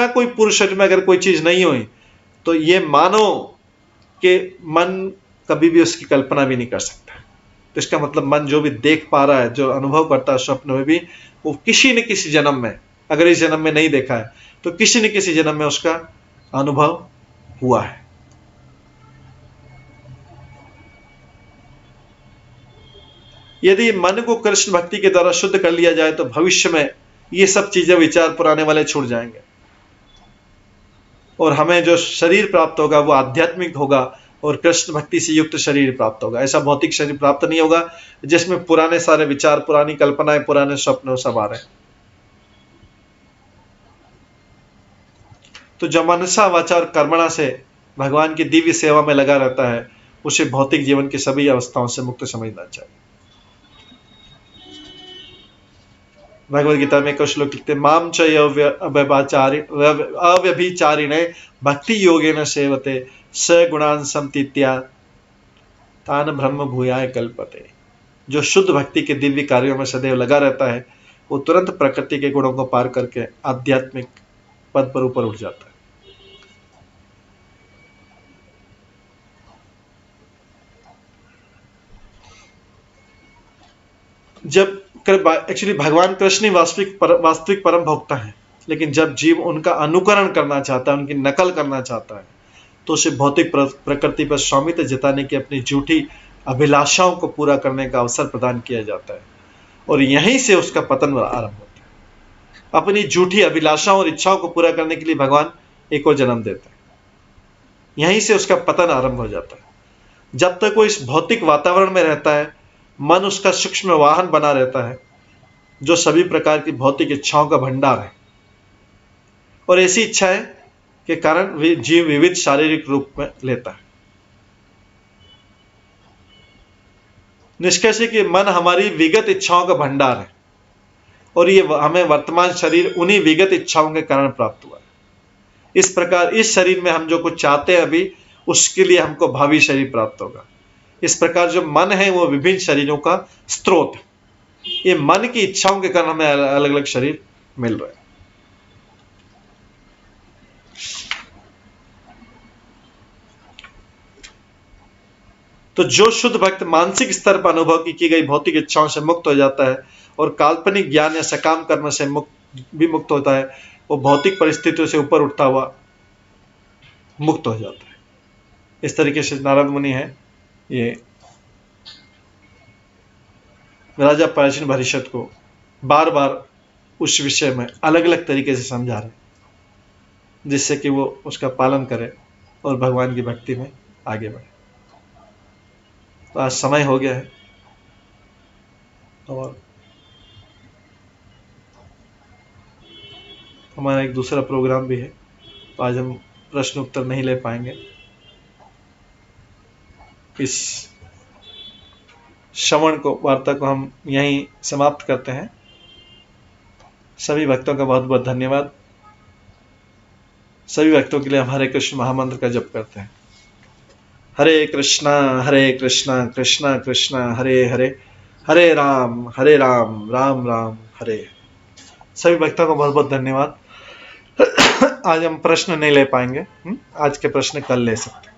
कोई पुरुष शरीर में अगर कोई चीज नहीं हुई तो ये मानो कि मन कभी भी उसकी कल्पना भी नहीं कर सकता। तो इसका मतलब मन जो भी देख पा रहा है, जो अनुभव करता है स्वप्न में भी, वो किसी न किसी जन्म में, अगर इस जन्म में नहीं देखा है तो किसी न किसी जन्म में उसका अनुभव हुआ है। यदि मन को कृष्ण भक्ति के द्वारा शुद्ध कर लिया जाए तो भविष्य में ये सब चीजें, विचार पुराने वाले छूट जाएंगे और हमें जो शरीर प्राप्त होगा वो आध्यात्मिक होगा और कृष्ण भक्ति से युक्त शरीर प्राप्त होगा। ऐसा भौतिक शरीर प्राप्त नहीं होगा जिसमें पुराने सारे विचार, पुरानी कल्पनाएं, पुराने स्वप्न सब आ रहे हैं। तो जो मनसा वाचा और कर्मणा से भगवान की दिव्य सेवा में लगा रहता है उसे भौतिक जीवन की सभी अवस्थाओं से मुक्त समझना चाहिए। भगवद गीता में एक श्लोक लिखते हैं, माम च अव्यभिचारिणे भक्ति योगेन सेवते स गुणान संतीत्या तान ब्रह्म भूयाय कल्पते। जो शुद्ध भक्ति के दिव्य कार्यों में सदैव लगा रहता है, वो तुरंत प्रकृति के गुणों को पार करके आध्यात्मिक पद पर ऊपर उठ जाता है। जब एक्चुअली भगवान कृष्ण ही वास्तविक परम भोक्ता है, लेकिन जब जीव उनका अनुकरण करना चाहता है, उनकी नकल करना चाहता है, तो उसे भौतिक प्रकृति पर स्वामित्व जताने की अपनी झूठी अभिलाषाओं को पूरा करने का अवसर प्रदान किया जाता है, और यहीं से उसका पतन आरंभ होता है। अपनी झूठी अभिलाषाओं और इच्छाओं को पूरा करने के लिए भगवान एक और जन्म देता है, यहीं से उसका पतन आरंभ हो जाता है। जब तक वो इस भौतिक वातावरण में रहता है, मन उसका सूक्ष्म वाहन बना रहता है, जो सभी प्रकार की भौतिक इच्छाओं का भंडार है, और ऐसी इच्छाएं के कारण जीव विविध शारीरिक रूप में लेता है। निष्कर्ष है कि मन हमारी विगत इच्छाओं का भंडार है, और ये हमें वर्तमान शरीर उन्हीं विगत इच्छाओं के कारण प्राप्त हुआ है। इस प्रकार इस शरीर में हम जो कुछ चाहते हैं अभी, उसके लिए हमको भावी शरीर प्राप्त होगा। इस प्रकार जो मन है वो विभिन्न शरीरों का स्रोत है। ये मन की इच्छाओं के कारण हमें अलग अलग शरीर मिल रहे हैं। तो जो शुद्ध भक्त मानसिक स्तर पर अनुभव की गई भौतिक इच्छाओं से मुक्त हो जाता है और काल्पनिक ज्ञान या सकाम कर्म से मुक्त होता है, वो भौतिक परिस्थितियों से ऊपर उठता हुआ मुक्त हो जाता है। इस तरीके से नारद मुनि है, ये राजा पराशर भरिष्यत को बार बार उस विषय में अलग अलग तरीके से समझा रहे, जिससे कि वो उसका पालन करे और भगवान की भक्ति में आगे बढ़े। तो आज समय हो गया है, और हमारा एक दूसरा प्रोग्राम भी है, तो आज हम प्रश्न उत्तर नहीं ले पाएंगे। इस श्रवण को वार्ता को हम यहीं समाप्त करते हैं। सभी भक्तों का बहुत बहुत धन्यवाद। सभी भक्तों के लिए हम हरे कृष्ण महामंत्र का जप करते हैं। हरे कृष्णा कृष्णा कृष्णा हरे हरे, हरे राम राम राम हरे। सभी भक्तों को बहुत बहुत धन्यवाद। आज हम प्रश्न नहीं ले पाएंगे, आज के प्रश्न कल ले सकते हैं।